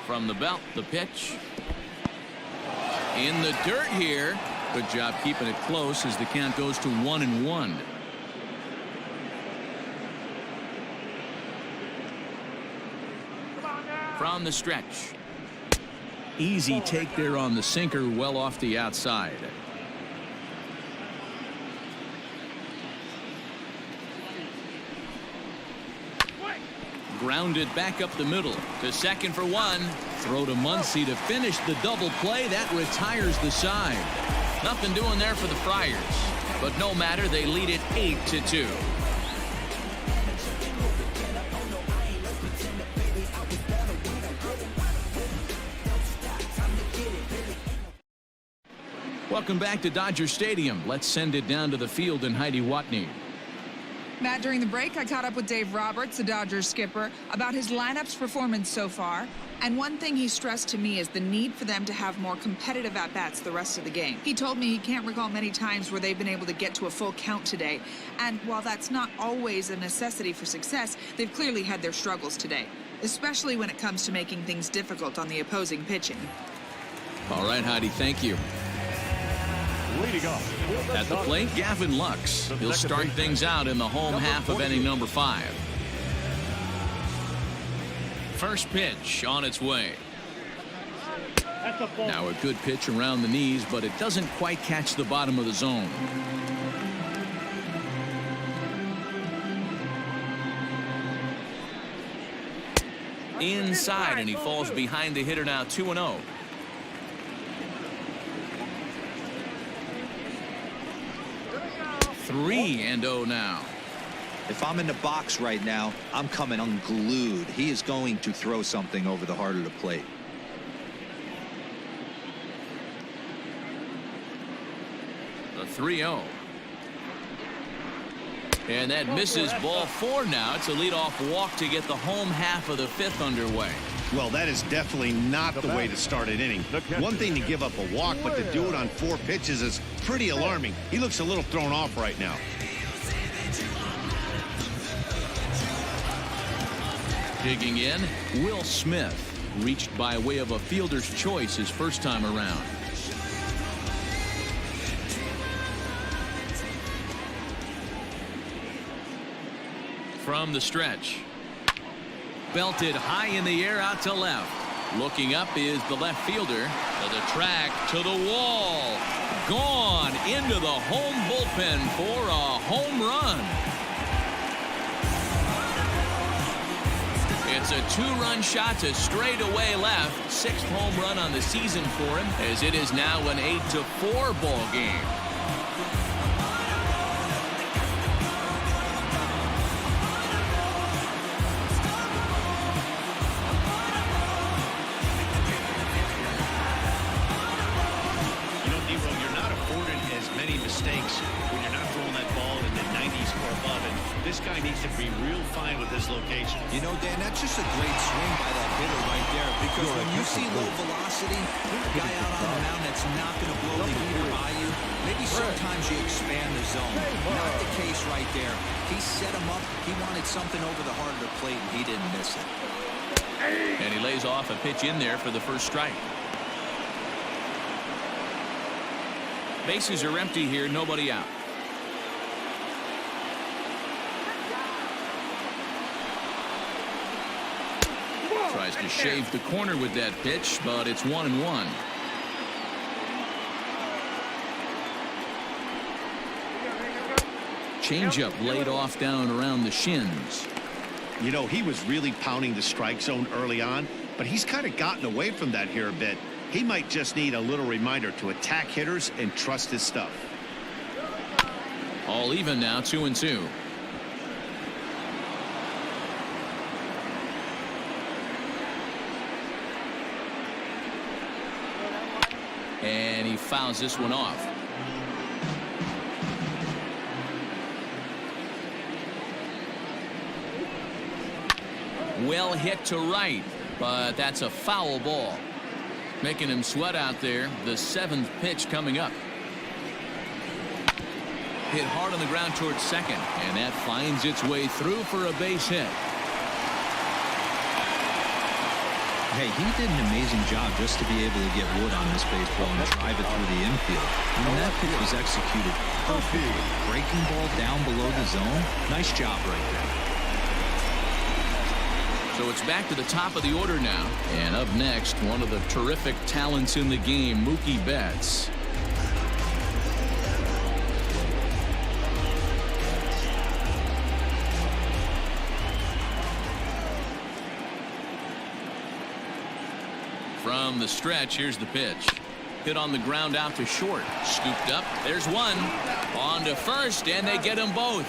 From the belt, the pitch. In the dirt here. Good job keeping it close as the count goes to 1-1. From the stretch. Easy take there on the sinker, well off the outside. Grounded back up the middle to second for 1. Throw to Muncy to finish the double play. That retires the side. Nothing doing there for the Friars. But no matter, they lead it 8-2. Welcome back to Dodger Stadium. Let's send it down to the field in Heidi Watney. Matt, during the break, I caught up with Dave Roberts, the Dodgers skipper, about his lineup's performance so far. And one thing he stressed to me is the need for them to have more competitive at-bats the rest of the game. He told me he can't recall many times where they've been able to get to a full count today. And while that's not always a necessity for success, they've clearly had their struggles today, especially when it comes to making things difficult on the opposing pitching. All right, Heidi, thank you. Leading off at the plate, Gavin Lux. He'll start things out in the home half of inning number 5. First pitch on its way. Now a good pitch around the knees, but it doesn't quite catch the bottom of the zone. Inside, and he falls behind the hitter now, 2-0. 3-0 now. If I'm in the box right now, I'm coming unglued. He is going to throw something over the heart of the plate. The 3-0. And that misses ball 4 now. It's a leadoff walk to get the home half of the 5th underway. Well, that is definitely not the way to start an inning. One thing to give up a walk, but to do it on 4 pitches is pretty alarming. He looks a little thrown off right now. Digging in, Will Smith reached by way of a fielder's choice his first time around. From the stretch. Belted high in the air out to left. Looking up is the left fielder. To the track, to the wall. Gone into the home bullpen for a home run. It's a 2-run shot to straightaway left. 6th home run on the season for him, as it is now an 8-4 ball game. Mistakes when you're not throwing that ball in the 90s or above, and this guy needs to be real fine with his location. You know, Dan, that's just a great swing by that hitter right there, because when you see low velocity, a guy out on the mound that's not going to blow the heater by you, maybe sometimes you expand the zone. Not the case right there. He set him up. He wanted something over the heart of the plate, and he didn't miss it. And he lays off a pitch in there for the first strike. Bases are empty here, nobody out. Tries to shave the corner with that pitch, but it's 1-1. Changeup laid off down around the shins. You know, he was really pounding the strike zone early on, but he's kind of gotten away from that here a bit. He might just need a little reminder to attack hitters and trust his stuff. All even now, 2-2. And he fouls this one off. Well hit to right, but that's a foul ball. Making him sweat out there. The 7th pitch coming up. Hit hard on the ground towards second, and that finds its way through for a base hit. Hey, he did an amazing job just to be able to get wood on this baseball and drive it through the infield. I mean, that pitch was executed perfectly. Breaking ball down below the zone. Nice job right there. So it's back to the top of the order now. And up next, one of the terrific talents in the game, Mookie Betts. From the stretch, here's the pitch. Hit on the ground out to short. Scooped up. There's one. On to first, and they get them both.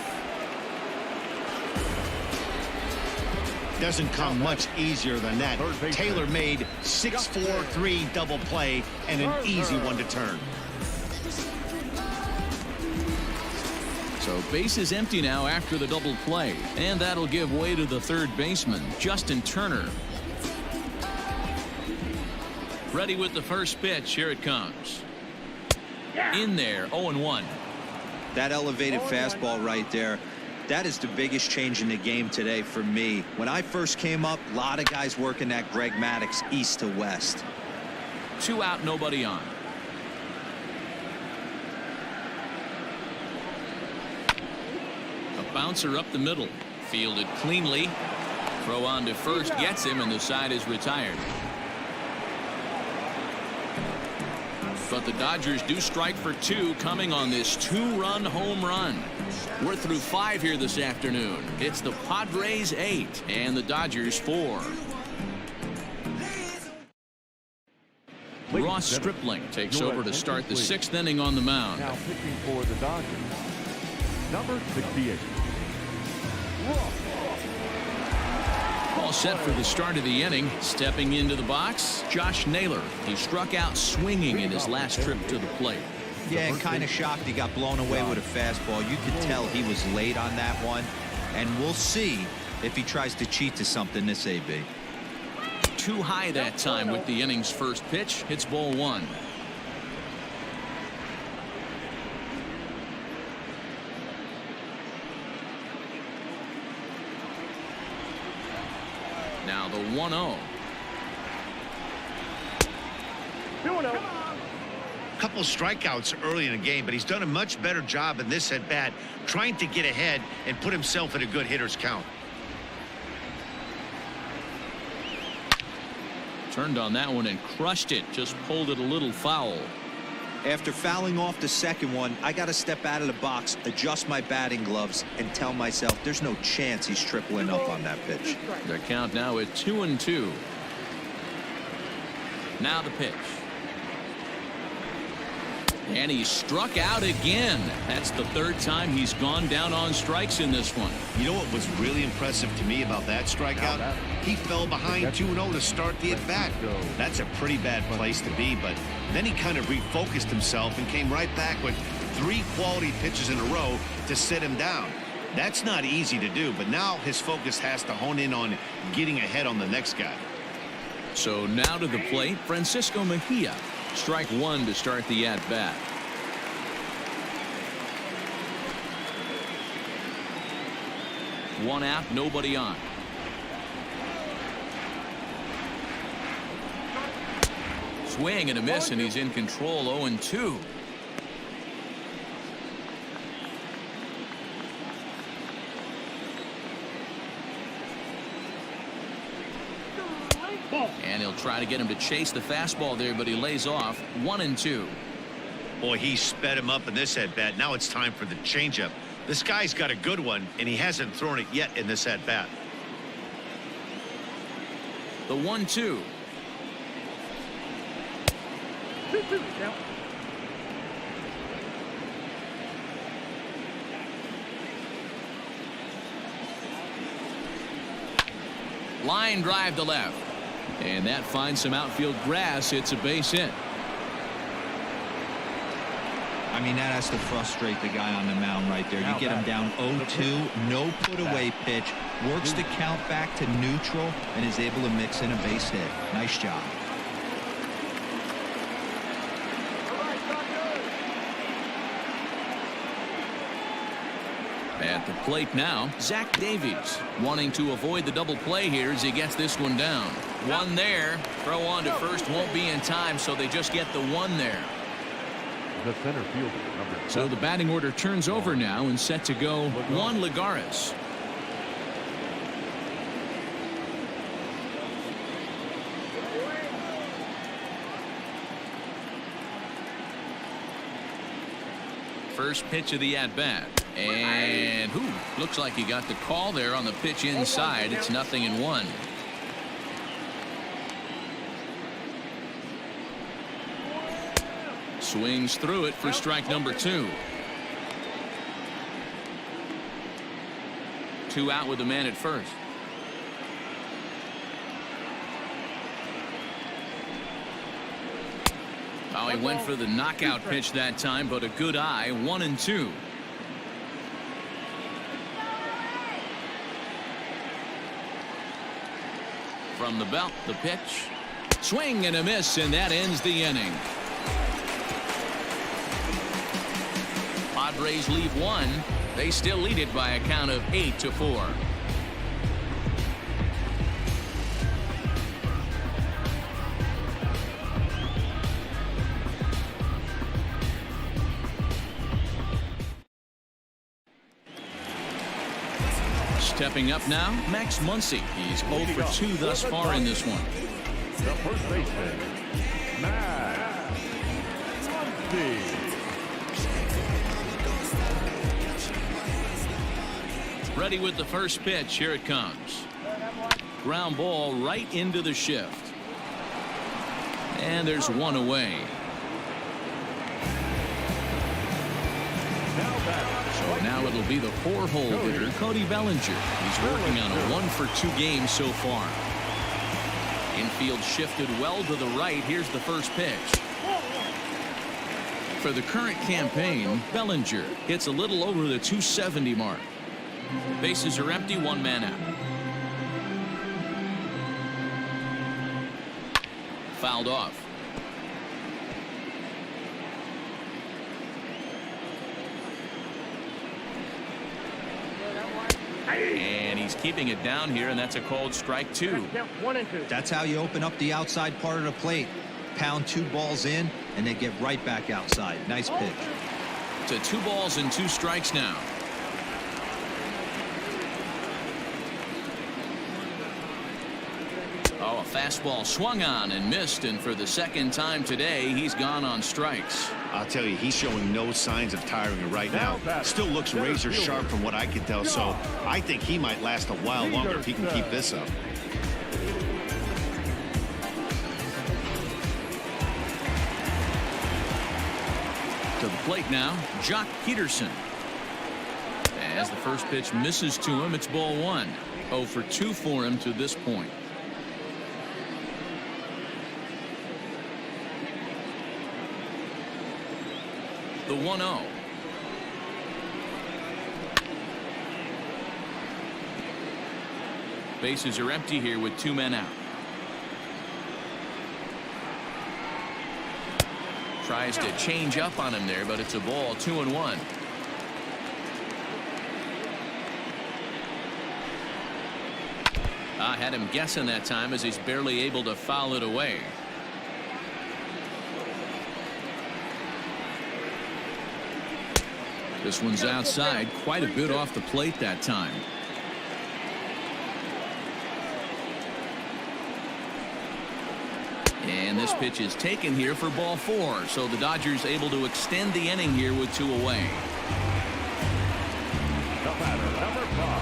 Doesn't come much easier than that. Taylor made 6-4-3 double play and an easy one to turn. So base is empty now after the double play, and that'll give way to the third baseman, Justin Turner. Ready with the first pitch. Here it comes. In there, 0-1. That elevated fastball right there. That is the biggest change in the game today for me. When I first came up, a lot of guys working that Greg Maddux east to west. 2 out, nobody on. A bouncer up the middle. Fielded cleanly. Throw on to first gets him, and the side is retired. But the Dodgers do strike for 2 coming on this 2-run home run. We're through 5 here this afternoon. It's the Padres 8 and the Dodgers 4. Ross Stripling takes over to start the 6th inning on the mound. Now pitching for the Dodgers, number 68. All set for the start of the inning. Stepping into the box, Josh Naylor. He struck out swinging in his last trip to the plate. Yeah, and kind of shocked he got blown away with a fastball. You could tell he was late on that one. And we'll see if he tries to cheat to something this AB. Too high that time with the inning's first pitch. Hits ball 1. Now the 1-0. 2-0. Couple strikeouts early in the game, but he's done a much better job in this at bat trying to get ahead and put himself in a good hitter's count. Turned on that one and crushed it. Just pulled it a little foul. After fouling off the second one, I got to step out of the box, adjust my batting gloves, and tell myself there's no chance he's tripling up on that pitch. The count now at 2-2. Now the pitch. And he struck out again. That's the 3rd time he's gone down on strikes in this one. You know what was really impressive to me about that strikeout? He fell behind 2-0 to start the at-bat. That's a pretty bad place to be, but then he kind of refocused himself and came right back with 3 quality pitches in a row to sit him down. That's not easy to do, but now his focus has to hone in on getting ahead on the next guy. So now to the plate, Francisco Mejia. Strike 1 to start the at-bat. One out, nobody on. Swing and a miss, and he's in control. 0-2. And he'll try to get him to chase the fastball there, but he lays off. 1-2. Boy, he sped him up in this at-bat. Now it's time for the changeup. This guy's got a good one, and he hasn't thrown it yet in this at-bat. The 1-2. Line drive to left. And that finds some outfield grass. It's a base hit. I mean, that has to frustrate the guy on the mound right there. You get him down 0-2, no put away pitch, works the count back to neutral, and is able to mix in a base hit. Nice job. At the plate now, Zach Davies wanting to avoid the double play here as he gets this one down. One there. Throw on to first won't be in time, so they just get the one there. The center fielder, number 7. So the batting order turns over now and set to go Juan Lagares. First pitch of the at-bat. And looks like he got the call there on the pitch inside. It's 0-1. Swings through it for strike number 2. 2 out with the man at first. Oh, he went for the knockout pitch that time, but a good eye. 1-2. From the belt, the pitch. Swing and a miss, and that ends the inning. Padres leave one. They still lead it by a count of 8-4. Stepping up now, Max Muncy. He's 0 for 2 thus far in this one. The first baseman, Max Muncy. Ready with the first pitch. Here it comes. Ground ball right into the shift. And there's one away. So now it'll be the 4-hole hitter, Cody Bellinger. He's working on a 1 for 2 game so far. Infield shifted well to the right. Here's the first pitch. For the current campaign, Bellinger hits a little over the 270 mark. Bases are empty, 1 man out. Fouled off. And he's keeping it down here, and that's a called strike 2. That's how you open up the outside part of the plate. Pound 2 balls in, and they get right back outside. Nice pitch. To 2 balls and 2 strikes now. Oh, a fastball swung on and missed, and for the second time today, he's gone on strikes. I'll tell you, he's showing no signs of tiring right now. Still looks razor sharp from what I can tell, so I think he might last a while longer if he can keep this up. To the plate now, Jock Peterson. As the first pitch misses to him, it's ball 1. 0 for 2 for him to this point. The 1-0. Bases are empty here with 2 men out. Tries to change up on him there, but it's a ball. 2-1. I had him guessing that time as he's barely able to foul it away. This one's outside, quite a bit off the plate that time. And this pitch is taken here for ball 4. So the Dodgers able to extend the inning here with 2 away. The batter, number 5,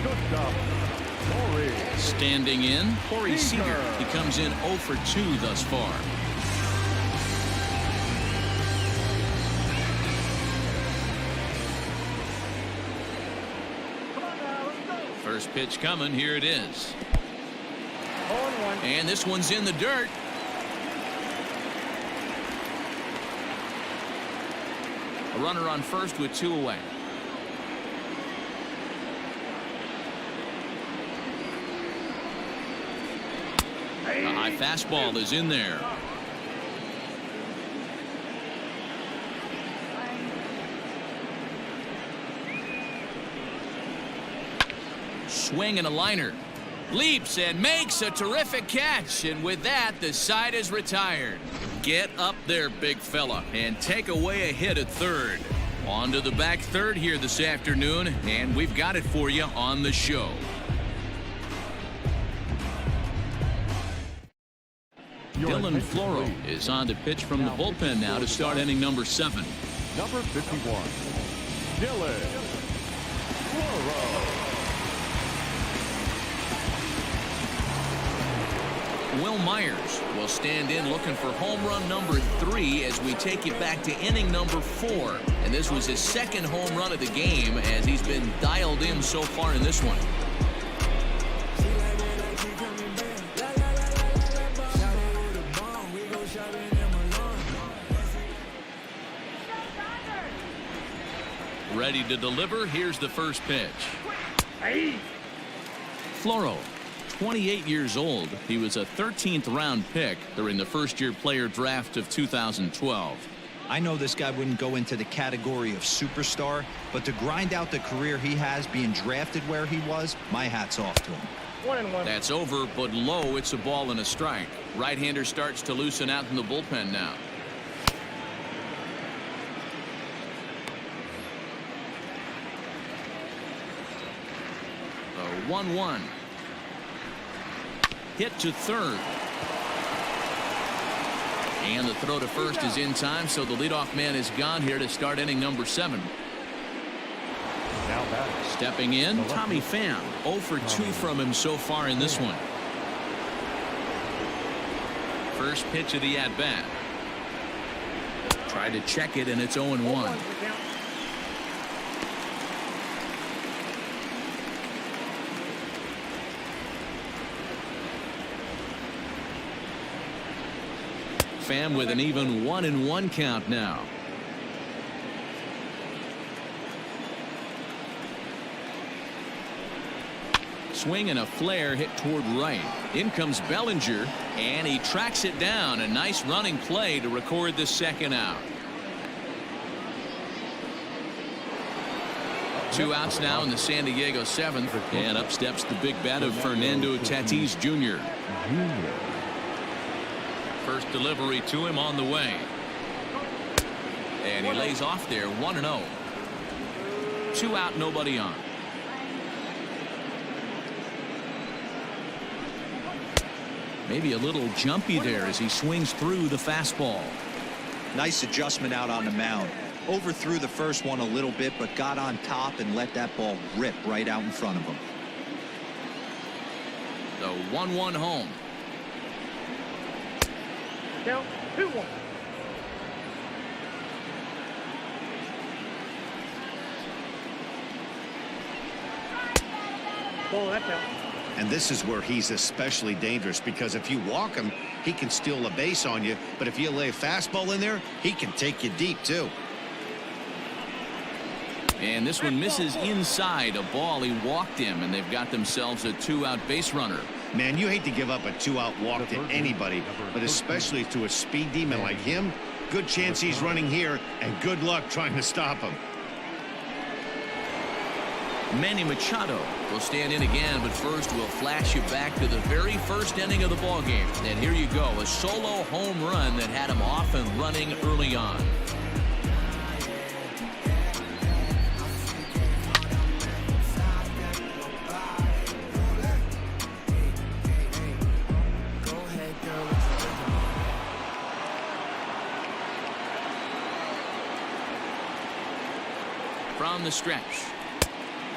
shortstop, Corey. Standing in, Corey Seager. He comes in 0 for 2 thus far. First pitch coming. Here it is. And this one's in the dirt. A runner on first with 2 away. The high fastball is in there. Swing and a liner. Leaps and makes a terrific catch. And with that, the side is retired. Get up there, big fella, and take away a hit at third. On to the back third here this afternoon, and we've got it for you on the show. Dylan Floro is on to pitch from the bullpen now to start inning number 7. Number 51, Dylan Floro. Will Myers will stand in looking for home run number 3 as we take you back to inning number 4. And this was his second home run of the game as he's been dialed in so far in this one. Ready to deliver. Here's the first pitch. Floro, 28 years old. He was a 13th round pick during the first-year player draft of 2012. I know this guy wouldn't go into the category of superstar, but to grind out the career he has being drafted where he was, my hat's off to him. 1-1. That's over, but low. It's a ball and a strike. Right-hander starts to loosen out in the bullpen now. The 1-1. Hit to third. And the throw to first is in time, so the leadoff man is gone here to start inning number 7. Now batting. Stepping in, Tommy Pham. 0 for 2 from him so far in this one. First pitch of the at-bat. Tried to check it, and it's 0-1. Pham with an even 1-1 count now. Swing and a flare hit toward right. In comes Bellinger, and he tracks it down. A nice running play to record the second out. 2 outs now in the San Diego 7th, and up steps the big bat of Fernando Tatis Jr. First delivery to him on the way. And he lays off there, 1-0. 2 out, nobody on. Maybe a little jumpy there as he swings through the fastball. Nice adjustment out on the mound. Overthrew the first one a little bit, but got on top and let that ball rip right out in front of him. The 1-1 home. Count 2-1. Ball, that's out. And this is where he's especially dangerous, because if you walk him, he can steal a base on you. But if you lay a fastball in there, he can take you deep, too. And this one misses inside. A ball. He walked him, and they've got themselves a 2-out base runner. Man, you hate to give up a 2-out walk to anybody, but especially to a speed demon like him. Good chance he's running here, and good luck trying to stop him. Manny Machado will stand in again, but first we'll flash you back to the very first inning of the ballgame. And here you go, a solo home run that had him off and running early on. the stretch.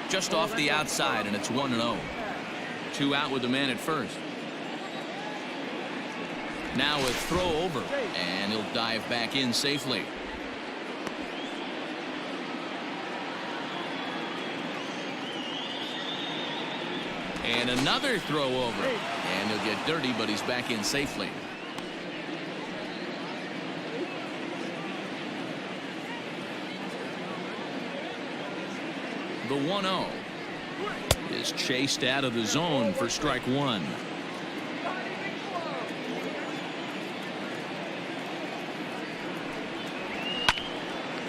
Just off the outside, and it's 1-0. 2 out with the man at first. Now a throw over, and he'll dive back in safely. And another throw over, and he'll get dirty, but he's back in safely. The 1-0 is chased out of the zone for strike one.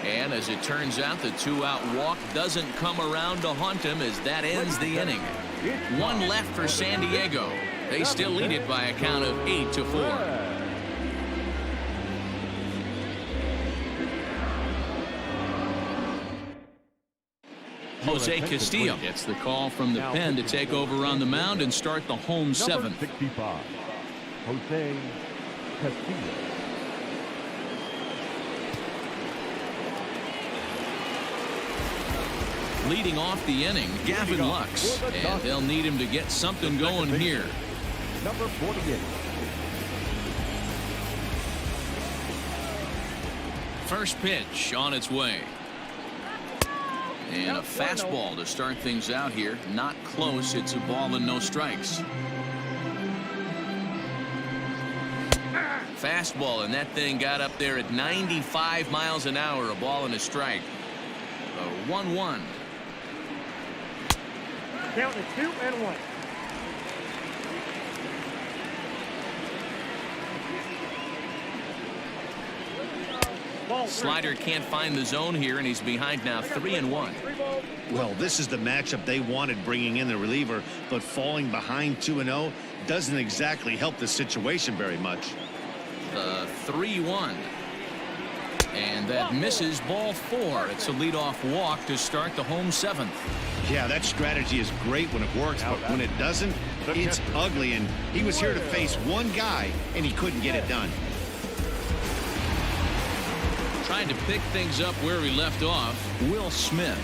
And as it turns out, the 2-out walk doesn't come around to haunt him as that ends the inning. 1 left for San Diego. They still lead it by a count of 8-4. Jose Castillo gets the call from the pen to take over on the mound and start the home 7th. 65, Jose Castillo. Leading off the inning, Gavin Lux, and they'll need him to get something going here. Number 48. First pitch on its way. And a fastball to start things out here. Not close. It's a ball and no strikes. Fastball, and that thing got up there at 95 miles an hour. A ball and a strike. A 1-1. Count to 2-1. Slider can't find the zone here, and he's behind now 3-1. Well, this is the matchup they wanted, bringing in the reliever, but falling behind 2-0 doesn't exactly help the situation very much. The 3-1. And that misses, ball 4. It's a leadoff walk to start the home 7th. Yeah, that strategy is great when it works, but when it doesn't, it's ugly, and he was here to face one guy, and he couldn't get it done. Trying to pick things up where he left off, Will Smith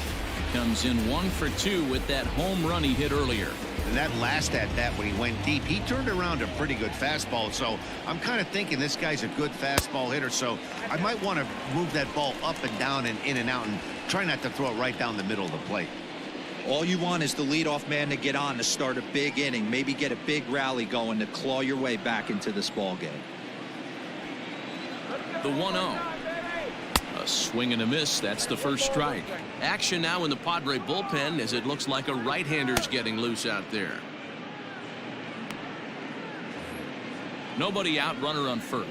comes in 1 for 2 with that home run he hit earlier. And that last at-bat when he went deep, he turned around a pretty good fastball. So I'm kind of thinking this guy's a good fastball hitter. So I might want to move that ball up and down and in and out and try not to throw it right down the middle of the plate. All you want is the leadoff man to get on to start a big inning, maybe get a big rally going to claw your way back into this ball game. The 1-0. A swing and a miss. That's the first strike. Action now in the Padre bullpen as it looks like a right-hander's getting loose out there. Nobody out, runner on first.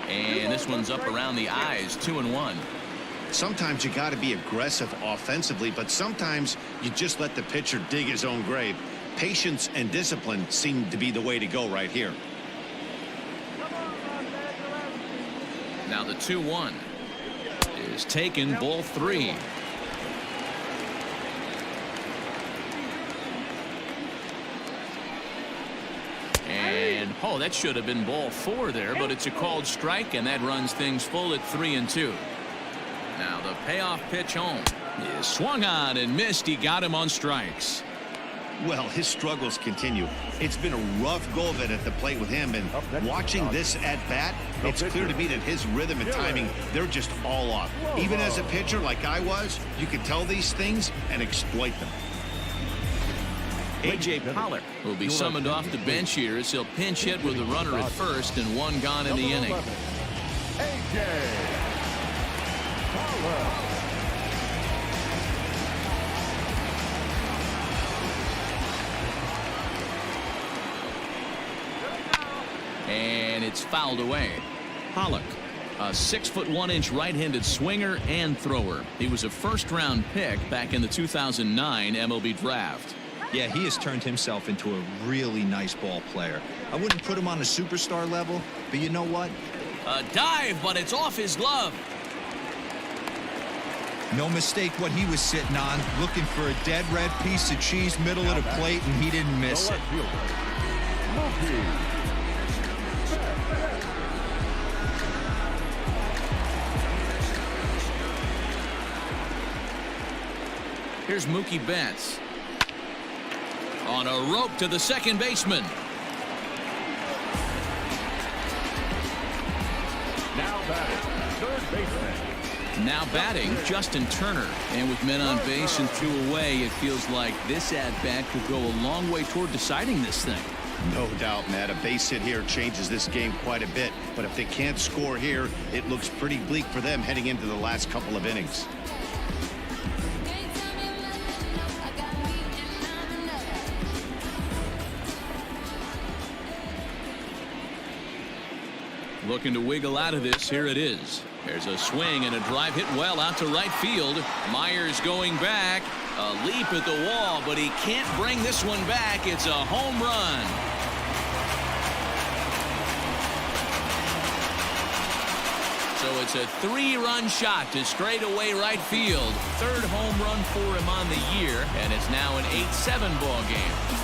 And this one's up around the eyes, 2-1. Sometimes you got to be aggressive offensively, but sometimes you just let the pitcher dig his own grave. Patience and discipline seem to be the way to go right here. Now the 2-1 is taken, ball 3. And that should have been ball 4 there, but it's a called strike, and that runs things full at 3-2. Now the payoff pitch home is swung on and missed. He got him on strikes. Well, his struggles continue. It's been a rough go of it at the plate with him, and watching this at bat, it's clear to me that his rhythm and timing, they're just all off. Even as a pitcher like I was, you can tell these things and exploit them. A.J. Pollock will be summoned off the bench here as he'll pinch hit with a runner at first and 1 gone in the inning. A.J. Pollock. And it's fouled away. Pollock, a 6'1" right-handed swinger and thrower. He was a first-round pick back in the 2009 MLB draft. Yeah, he has turned himself into a really nice ball player. I wouldn't put him on a superstar level, but you know what? A dive, but it's off his glove. No mistake what he was sitting on, looking for a dead red piece of cheese middle of the plate, and he didn't miss it. Here's Mookie Betts. On a rope to the second baseman. Now batting, third baseman. Now batting, Justin Turner. And with men on base and 2 away, it feels like this at-bat could go a long way toward deciding this thing. No doubt, Matt. A base hit here changes this game quite a bit. But if they can't score here, it looks pretty bleak for them heading into the last couple of innings. Looking to wiggle out of this. Here it is. There's a swing and a drive hit well out to right field. Myers going back. A leap at the wall, but he can't bring this one back. It's a home run. So it's a 3-run shot to straightaway right field. 3rd home run for him on the year, and it's now an 8-7 ball game.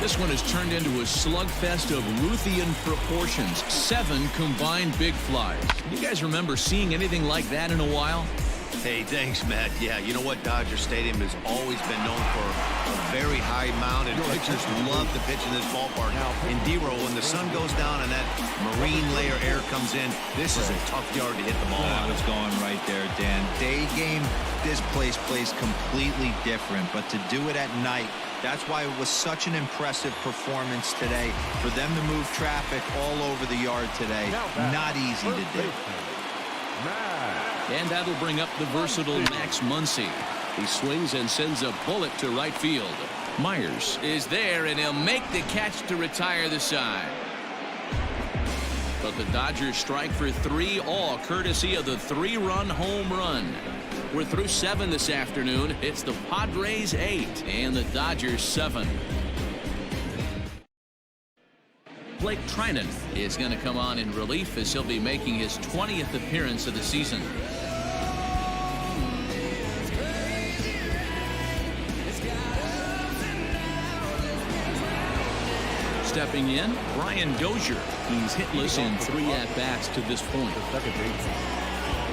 This one has turned into a slugfest of Ruthian proportions. 7 combined big flies. You guys remember seeing anything like that in a while? Hey, thanks, Matt. Yeah, you know what? Dodger Stadium has always been known for a very high mound, and pitchers love to pitch in this ballpark. In D-Row, when the sun goes down and that marine layer air comes in, this is a tough yard to hit the ball I on. was going right there, Dan. Day game, this place plays completely different, but to do it at night, that's why it was such an impressive performance today. For them to move traffic all over the yard today, not easy to do. And that'll bring up the versatile Max Muncy. He swings and sends a bullet to right field. Myers is there, and he'll make the catch to retire the side. But the Dodgers strike for 3, all courtesy of the 3-run home run. We're through 7 this afternoon. It's the Padres 8 and the Dodgers 7. Blake Trinan is going to come on in relief as he'll be making his 20th appearance of the season. Stepping in, Brian Dozier. He's hitless in 3 at-bats to this point. The second baseman,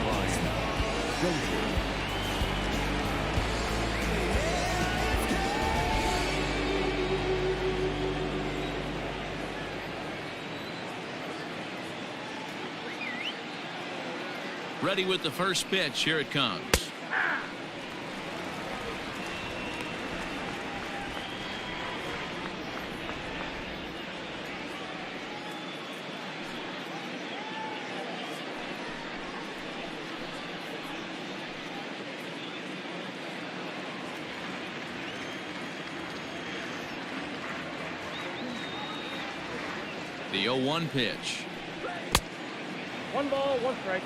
Brian Dozier. Ready with the first pitch. Here it comes. The 0-1 pitch. 1 ball, 1 strike.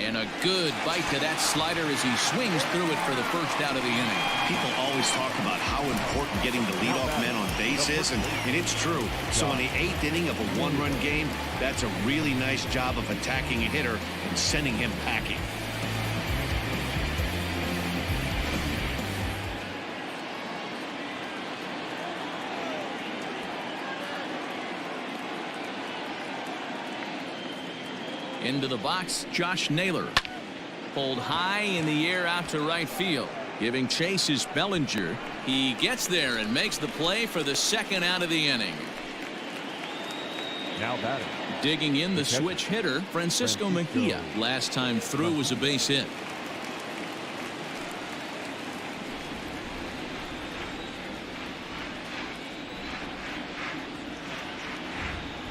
And a good bite to that slider as he swings through it for the first out of the inning. People always talk about how important getting the leadoff man on base is, and it's true. So in the 8th inning of a 1-run game, that's a really nice job of attacking a hitter and sending him packing. Into the box, Josh Naylor. Pulled high in the air out to right field. Giving chase is Bellinger. He gets there and makes the play for the 2nd out of the inning. Now batting. Digging in the switch hitter, Francisco Mejia. Last time through was a base hit.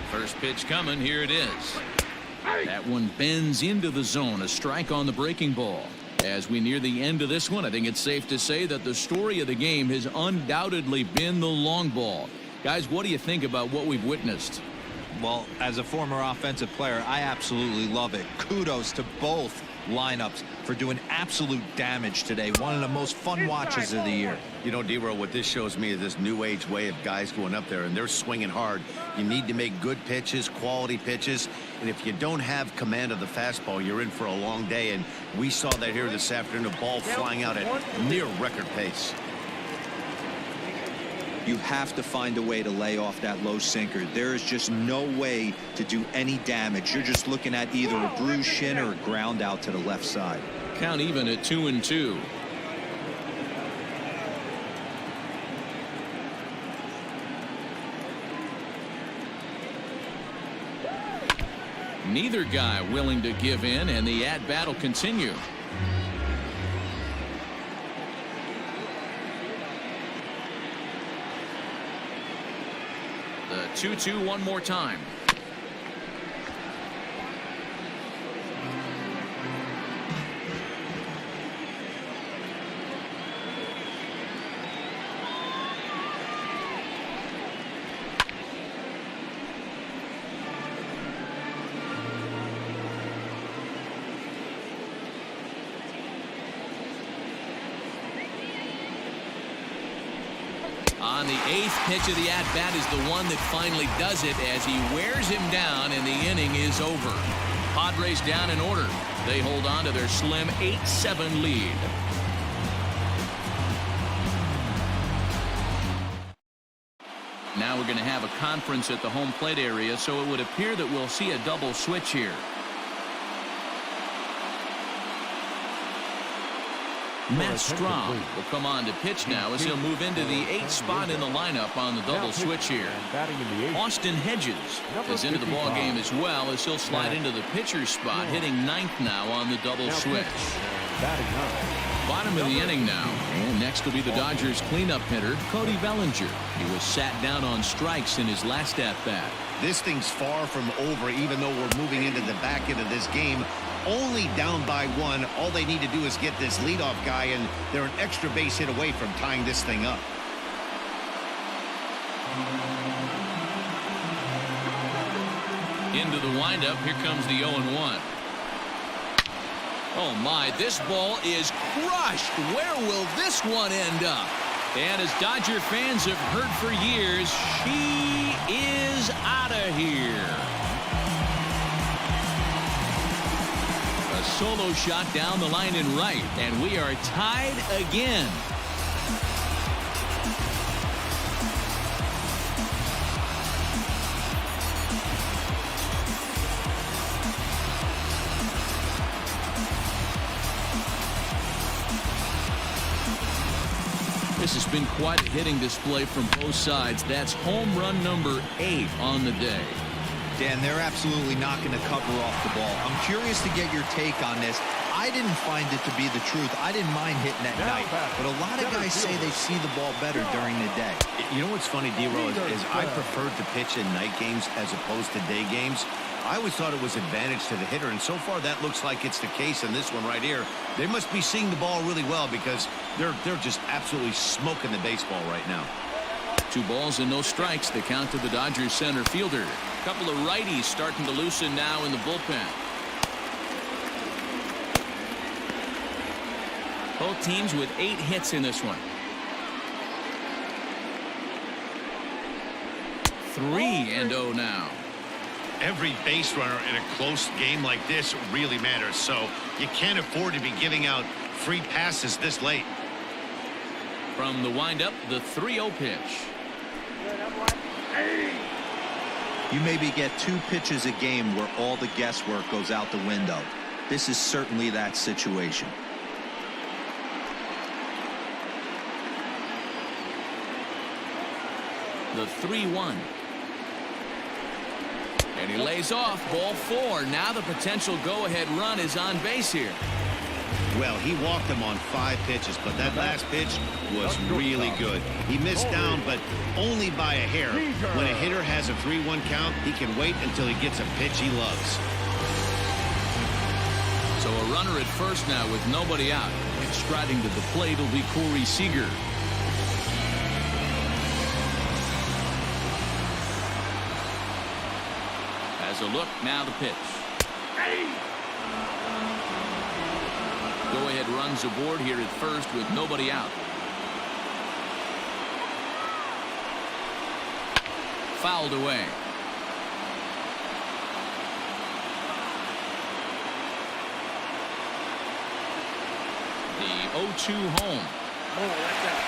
First pitch coming. Here it is. That one bends into the zone. A strike on the breaking ball. As we near the end of this one, I think it's safe to say that the story of the game has undoubtedly been the long ball. Guys, what do you think about what we've witnessed? Well, as a former offensive player, I absolutely love it. Kudos to both lineups for doing absolute damage today. One of the most fun watches of the year. You know, D-Row, what this shows me is this new age way of guys going up there and they're swinging hard. You need to make good pitches, quality pitches, and if you don't have command of the fastball, you're in for a long day, and we saw that here this afternoon, a ball flying out at near record pace. You have to find a way to lay off that low sinker. There is just no way to do any damage. You're just looking at either a bruised shin or a ground out to the left side. Count even at 2-2. Neither guy willing to give in, and the at-bat will continue. The 2-2 one more time. On the 8th pitch of the at-bat is the one that finally does it as he wears him down and the inning is over. Padres down in order. They hold on to their slim 8-7 lead. Now we're going to have a conference at the home plate area, so it would appear that we'll see a double switch here. Matt Strom will come on to pitch now as he'll move into the 8th spot in the lineup on the double switch here. Austin Hedges is into the ball game as well as he'll slide into the pitcher's spot, hitting 9th now on the double switch. Bottom of the inning now, and next will be the Dodgers cleanup hitter Cody Bellinger. He was sat down on strikes in his last at bat. This thing's far from over, even though we're moving into the back end of this game. Only down by 1. All they need to do is get this leadoff guy, and they're an extra base hit away from tying this thing up. Into the windup. Here comes the 0-1. Oh my, this ball is crushed. Where will this one end up? And as Dodger fans have heard for years, she is out of here. A solo shot down the line and right, and we are tied again. This has been quite a hitting display from both sides. That's home run number 8 on the day. Dan, they're absolutely not going to cover off the ball. I'm curious to get your take on this. I didn't find it to be the truth. I didn't mind hitting at night, but a lot of guys say they see the ball better during the day. You know what's funny, D-Row, is I preferred to pitch in night games as opposed to day games. I always thought it was advantage to the hitter, and so far that looks like it's the case in this one right here. They must be seeing the ball really well because they're just absolutely smoking the baseball right now. 2 balls and no strikes. The count to the Dodgers center fielder. A couple of righties starting to loosen now in the bullpen. Both teams with 8 hits in this one. 3-0 now. Every base runner in a close game like this really matters, so you can't afford to be giving out free passes this late. From the windup, the 3-0 pitch. You maybe get 2 pitches a game where all the guesswork goes out the window. This is certainly that situation. The 3-1. And he lays off. Ball 4. Now the potential go-ahead run is on base here. Well, he walked him on 5 pitches, but that last pitch was really good. He missed down, but only by a hair. When a hitter has a 3-1 count, he can wait until he gets a pitch he loves. So a runner at first now with nobody out. And striding to the plate will be Corey Seager. Has a look, now the pitch. Go-ahead runs aboard here at first with nobody out. Fouled away. The 0-2 home. Oh, that's out.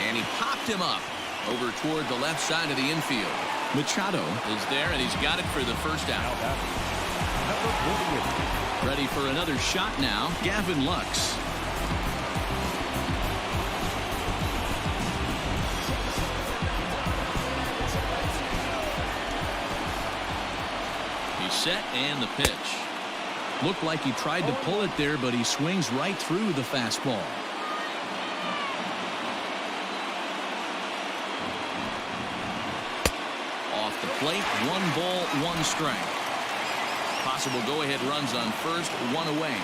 And he popped him up over toward the left side of the infield. Machado is there, and he's got it for the first out. Ready for another shot now, Gavin Lux. He's set, and the pitch. Looked like he tried to pull it there, but he swings right through the fastball. Off the plate, 1 ball, 1 strike. Possible go-ahead runs on first, 1 away.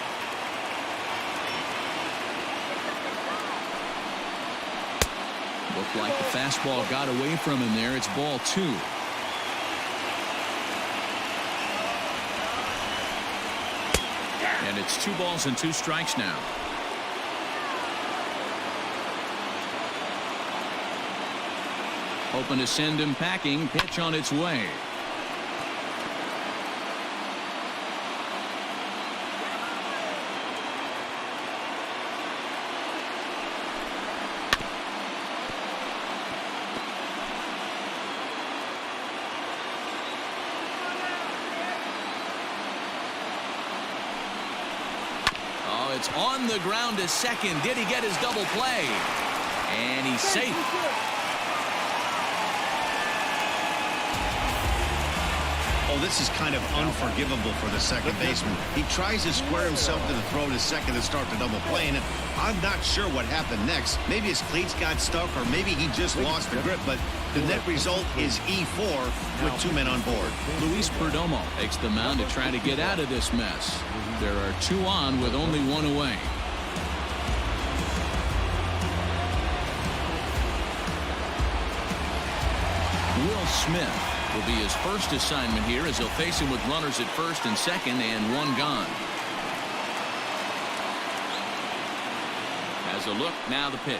Looked like the fastball got away from him there. It's ball 2. And it's 2 balls and 2 strikes now. Hoping to send him packing. Pitch on its way. It's on the ground to second. Did he get his double play? And he's safe. Oh, this is kind of unforgivable for the second baseman. He tries to square himself to the throw to second and start the double play, and I'm not sure what happened next. Maybe his cleats got stuck, or maybe he just lost the grip, but the net result is E4 with 2 men on board. Luis Perdomo takes the mound to try to get out of this mess. There are 2 on with only 1 away. Will Smith will be his first assignment here as he'll face him with runners at first and second and 1 gone. Has a look, now the pitch.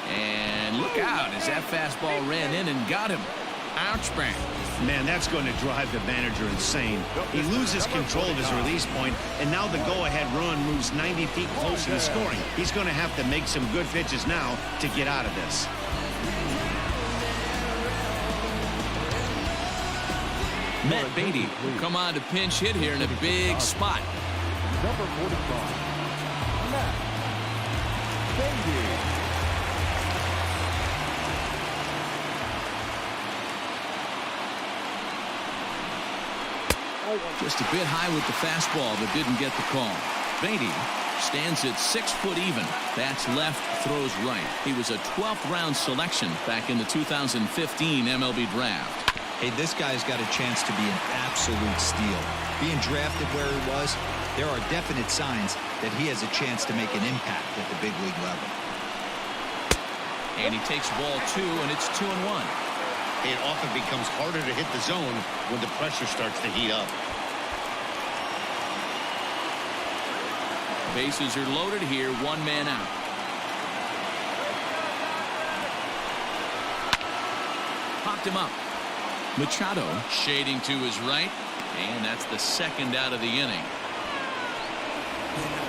And look out as that fastball ran in and got him. Ouch, bang. Man, that's going to drive the manager insane. He loses control of his release point, and now the go-ahead run moves 90 feet closer to scoring. He's going to have to make some good pitches now to get out of this. Matt Beatty will come on to pinch hit here in a big spot. Number 45, Matt Beatty. Just a bit high with the fastball, but didn't get the call. Beatty stands at 6 foot even. Bats left, throws right. He was a 12th round selection back in the 2015 MLB draft. Hey, this guy's got a chance to be an absolute steal. Being drafted where he was, there are definite signs that he has a chance to make an impact at the big league level. And he takes ball 2, and it's 2-1. It often becomes harder to hit the zone when the pressure starts to heat up. Bases are loaded here, 1 man out. Popped him up. Machado shading to his right, and that's the 2nd out of the inning.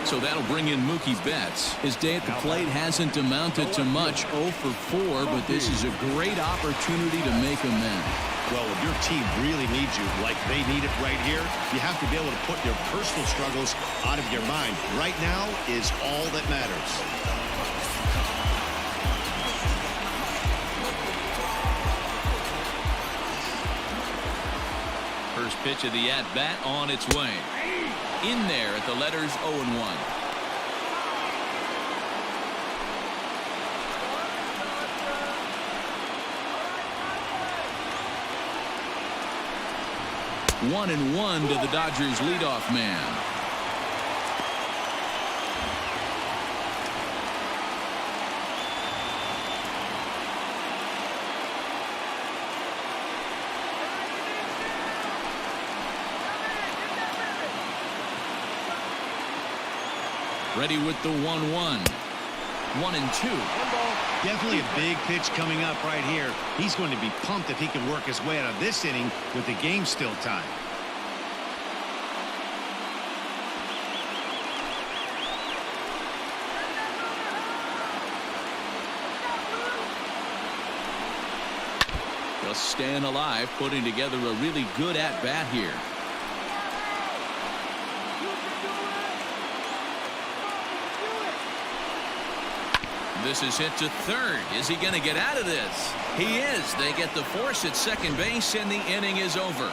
So that'll bring in Mookie Betts. His day at the plate hasn't amounted to much, 0 for 4, but this is a great opportunity to make amends. Well, if your team really needs you like they need it right here, you have to be able to put your personal struggles out of your mind. Right now is all that matters. First pitch of the at-bat on its way. In there at the letters 0-1. One and 1 to the Dodgers leadoff man. Ready with the 1-1. 1-2. Definitely a big pitch coming up right here. He's going to be pumped if he can work his way out of this inning with the game still tied. Just staying alive, putting together a really good at-bat here. This is hit to third. Is he going to get out of this? He is. They get the force at second base, and the inning is over.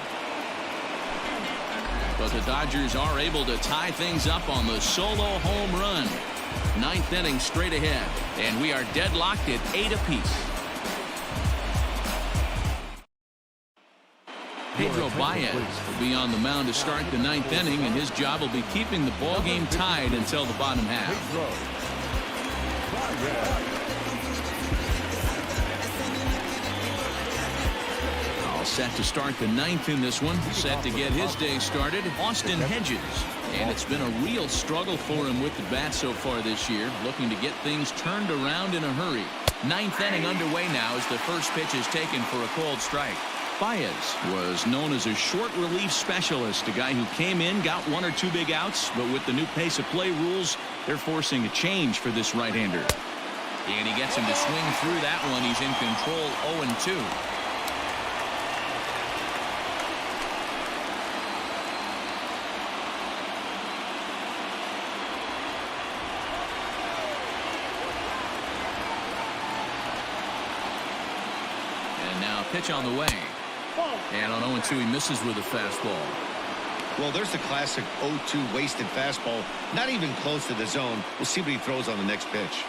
But the Dodgers are able to tie things up on the solo home run. Ninth inning straight ahead, and we are deadlocked at 8 apiece. Pedro Baez will be on the mound to start the ninth inning, and his job will be keeping the ball game tied until the bottom half. All set to start the ninth in this one. Set to get his day started, Austin Hedges. And it's been a real struggle for him with the bat so far this year, looking to get things turned around in a hurry. Ninth inning underway now as the first pitch is taken for a called strike. Baez was known as a short relief specialist, a guy who came in, got 1 or 2 big outs, but with the new pace of play rules, they're forcing a change for this right-hander. And he gets him to swing through that one. He's in control, 0-2. And now a pitch on the way. And on 0-2, he misses with a fastball. Well, there's the classic 0-2 wasted fastball. Not even close to the zone. We'll see what he throws on the next pitch.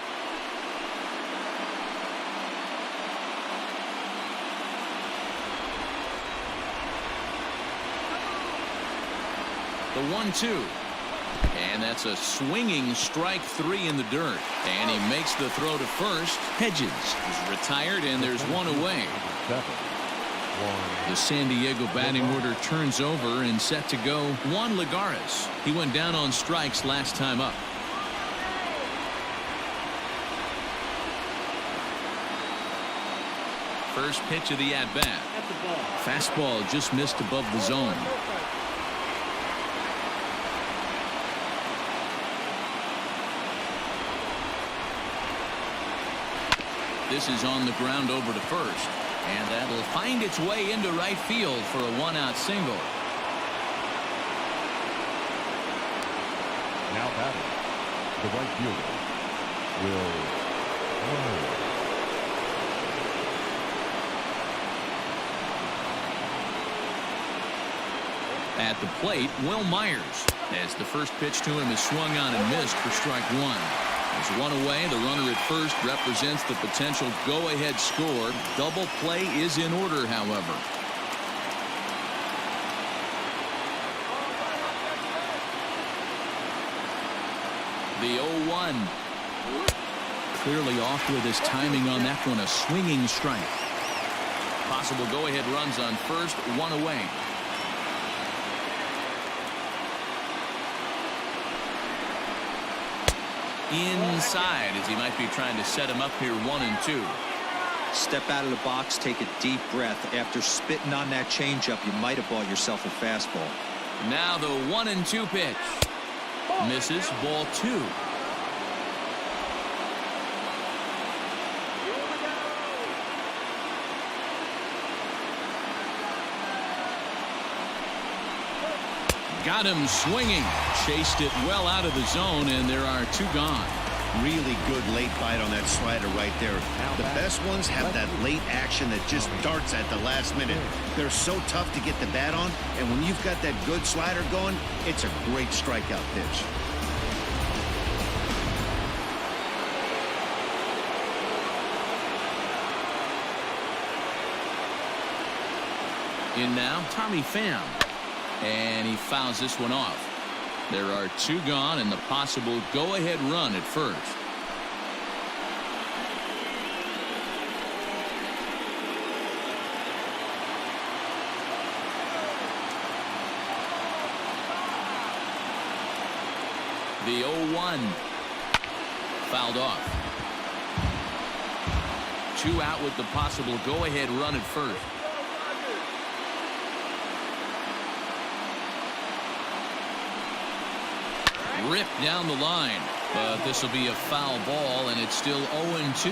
The 1-2. And that's a swinging strike 3 in the dirt. And he makes the throw to first. Hedges is retired, and there's one away. The San Diego batting order turns over and set to go Juan Lagares. He went down on strikes last time up. First pitch of the at-bat. Fastball just missed above the zone. This is on the ground over to first. And that'll find its way into right field for a 1-out single. Now batting, the right fielder, Will Myers. At the plate, Will Myers, as the first pitch to him is swung on and missed for strike 1. There's one away. The runner at first represents the potential go-ahead score. Double play is in order, however. The 0-1. Clearly off with his timing on that one. A swinging strike. Possible go-ahead runs on first. One away. Inside, as he might be trying to set him up here 1-2. Step out of the box, take a deep breath. After spitting on that changeup, you might have bought yourself a fastball. Now the 1-2 pitch. Misses, ball 2. Got him swinging. Chased it well out of the zone, and there are 2 gone. Really good late bite on that slider right there. The best ones have that late action that just darts at the last minute. They're so tough to get the bat on, and when you've got that good slider going, it's a great strikeout pitch. In now, Tommy Pham. And he fouls this one off. There are 2 gone and the possible go-ahead run at first. The 0-1. Fouled off. 2 out with the possible go-ahead run at first. Ripped down the line, but this will be a foul ball, and it's still 0-2.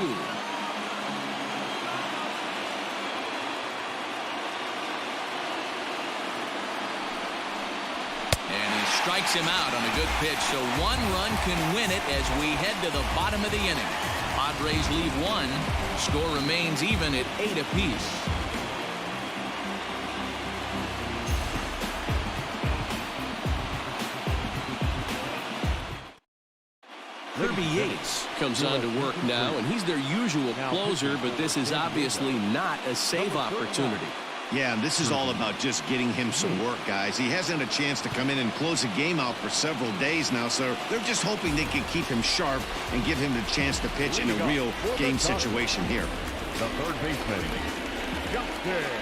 And he strikes him out on a good pitch, so 1 run can win it as we head to the bottom of the inning. Padres lead 1. Score remains even at 8 apiece. Kirby Yates comes on to work now, and he's their usual closer, but this is obviously not a save opportunity. Yeah, and this is all about just getting him some work, guys. He hasn't had a chance to come in and close a game out for several days now, so they're just hoping they can keep him sharp and give him the chance to pitch in a real game situation here. The third baseman, Justin Turner.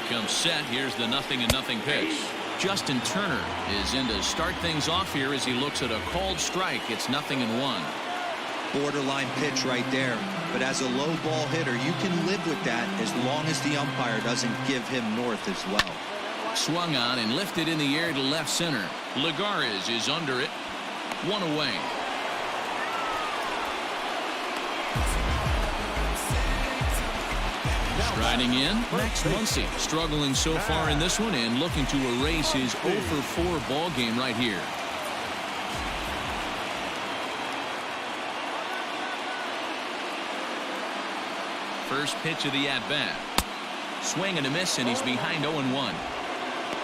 Comes set. Here's the 0-0 pitch. Justin Turner is in to start things off here as he looks at a called strike. It's 0-1. Borderline pitch right there. But as a low ball hitter, you can live with that as long as the umpire doesn't give him north as well. Swung on and lifted in the air to left center. Lagares is under it. 1 away. Striding in, Max Muncy, struggling so far in this one and looking to erase his 0-4 ball game right here. First pitch of the at-bat. Swing and a miss, and he's behind 0-1.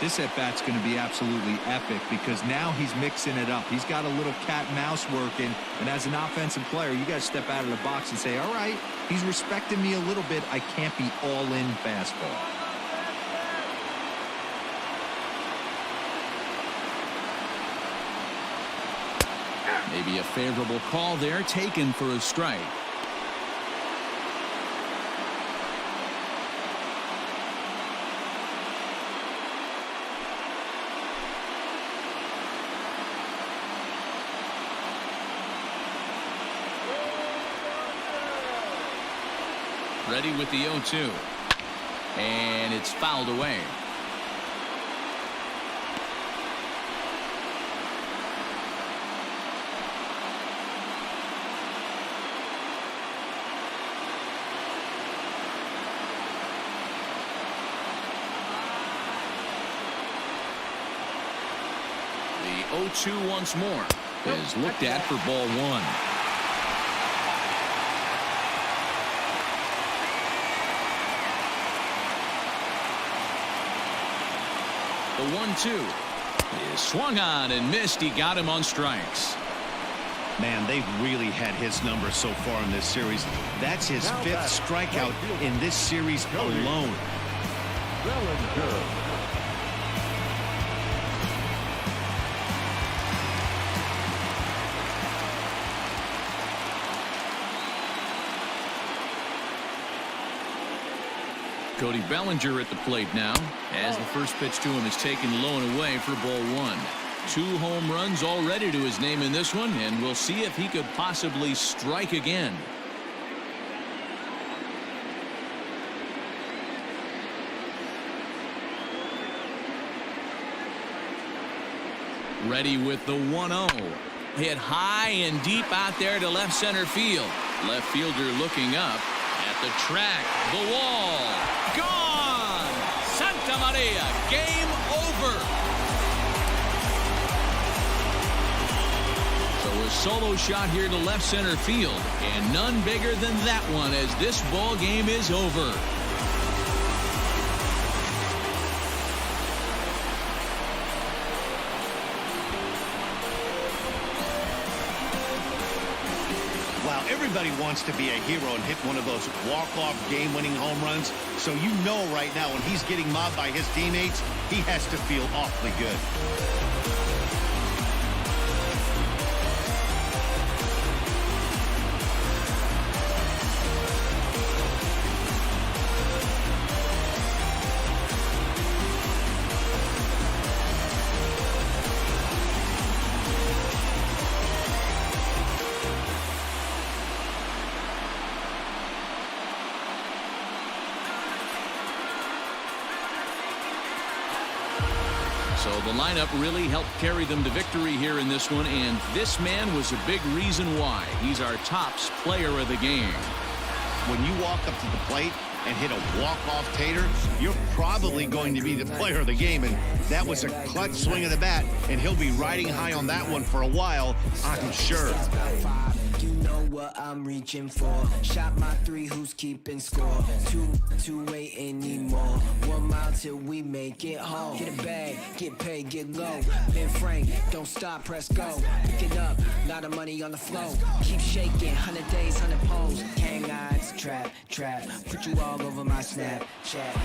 This at-bat's going to be absolutely epic because now he's mixing it up. He's got a little cat and mouse working, and as an offensive player, you got to step out of the box and say, all right, he's respecting me a little bit. I can't be all-in fastball. Maybe a favorable call there, taken for a strike. Ready with the 0-2. And it's fouled away. The 0-2 once more is looked at for ball 1. The 1-2 is swung on and missed. He got him on strikes. Man, they've really had his number so far in this series. That's his 5th strikeout in this series alone. Cody Bellinger at the plate now, as the first pitch to him is taken low and away for ball 1. 2 home runs already to his name in this one, and we'll see if he could possibly strike again. Ready with the 1-0. Hit high and deep out there to left center field. Left fielder looking up at the track, the wall. Gone! Santa Maria, game over. So a solo shot here to left center field, and none bigger than that one as this ball game is over. Everybody wants to be a hero and hit one of those walk-off game-winning home runs. So you know right now when he's getting mobbed by his teammates, he has to feel awfully good. So the lineup really helped carry them to victory here in this one, and this man was a big reason why. He's our tops player of the game. When you walk up to the plate and hit a walk-off tater, you're probably going to be the player of the game, and that was a clutch swing of the bat, and he'll be riding high on that one for a while, I'm sure. You know what I'm reaching for. Shot my three, who's keeping score? Two waiting, need more. 1 mile till we make it home. Get a bag, get paid, get low. Ben Frank, don't stop, press go. Pick it up, lot of money on the flow. Keep shaking, 100 days, 100 poles. Hang odds, trap. Put you all over my Snapchat.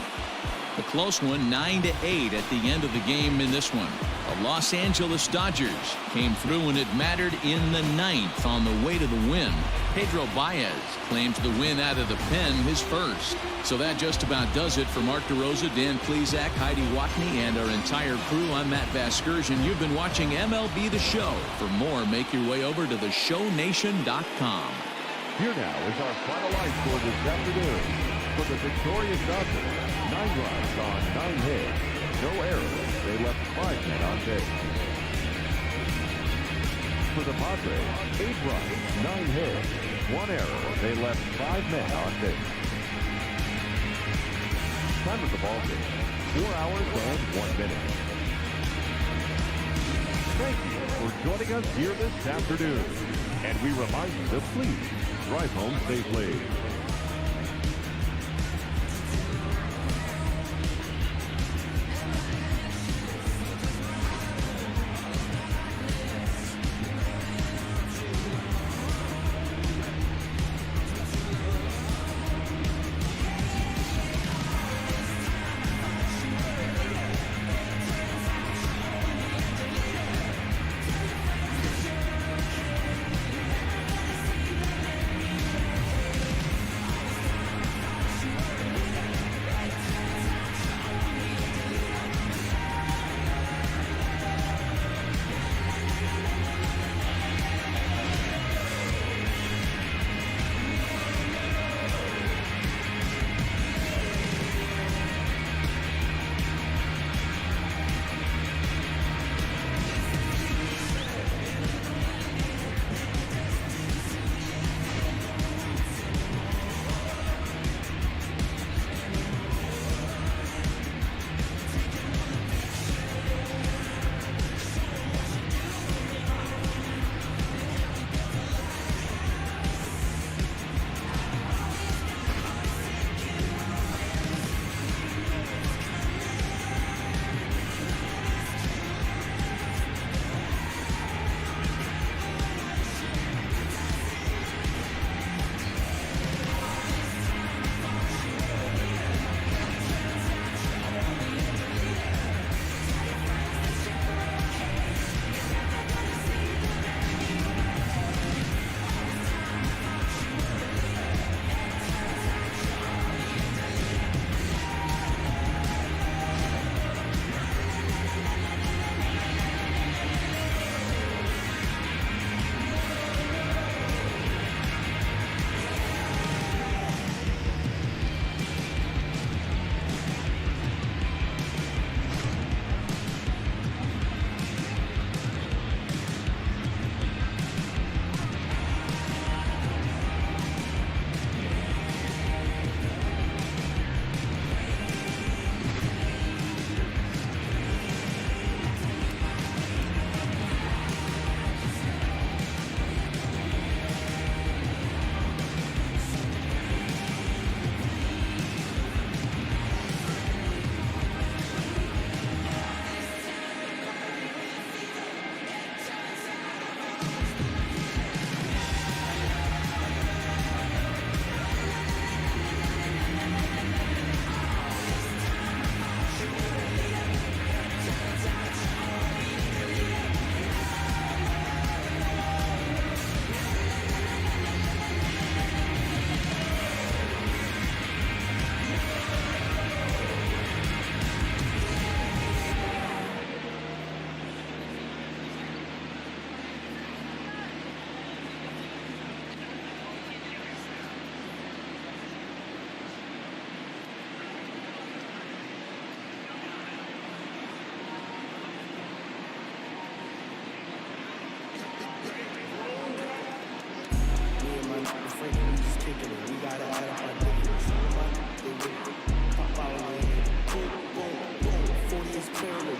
A close one, 9-8 at the end of the game in this one. The Los Angeles Dodgers came through when it mattered in the 9th on the way to the win. Pedro Baez claims the win out of the pen, his first. So that just about does it for Mark DeRosa, Dan Plesac, Heidi Watney, and our entire crew. I'm Matt Vasgersian. You've been watching MLB The Show. For more, make your way over to theshownation.com. Here now is our final line score this afternoon. For the victorious Dodgers, 9 runs on 9 hits. No errors. They left 5 men on base. For the Padres, 8 runs, 9 hits. 1 error. They left 5 men on base. Time of the ball game, 4 hours and 1 minute. Thank you for joining us here this afternoon. And we remind you to please drive home safely. kicking it. We gotta add up our digits. Pop out in. Boom, boom, boom. 40 is clear.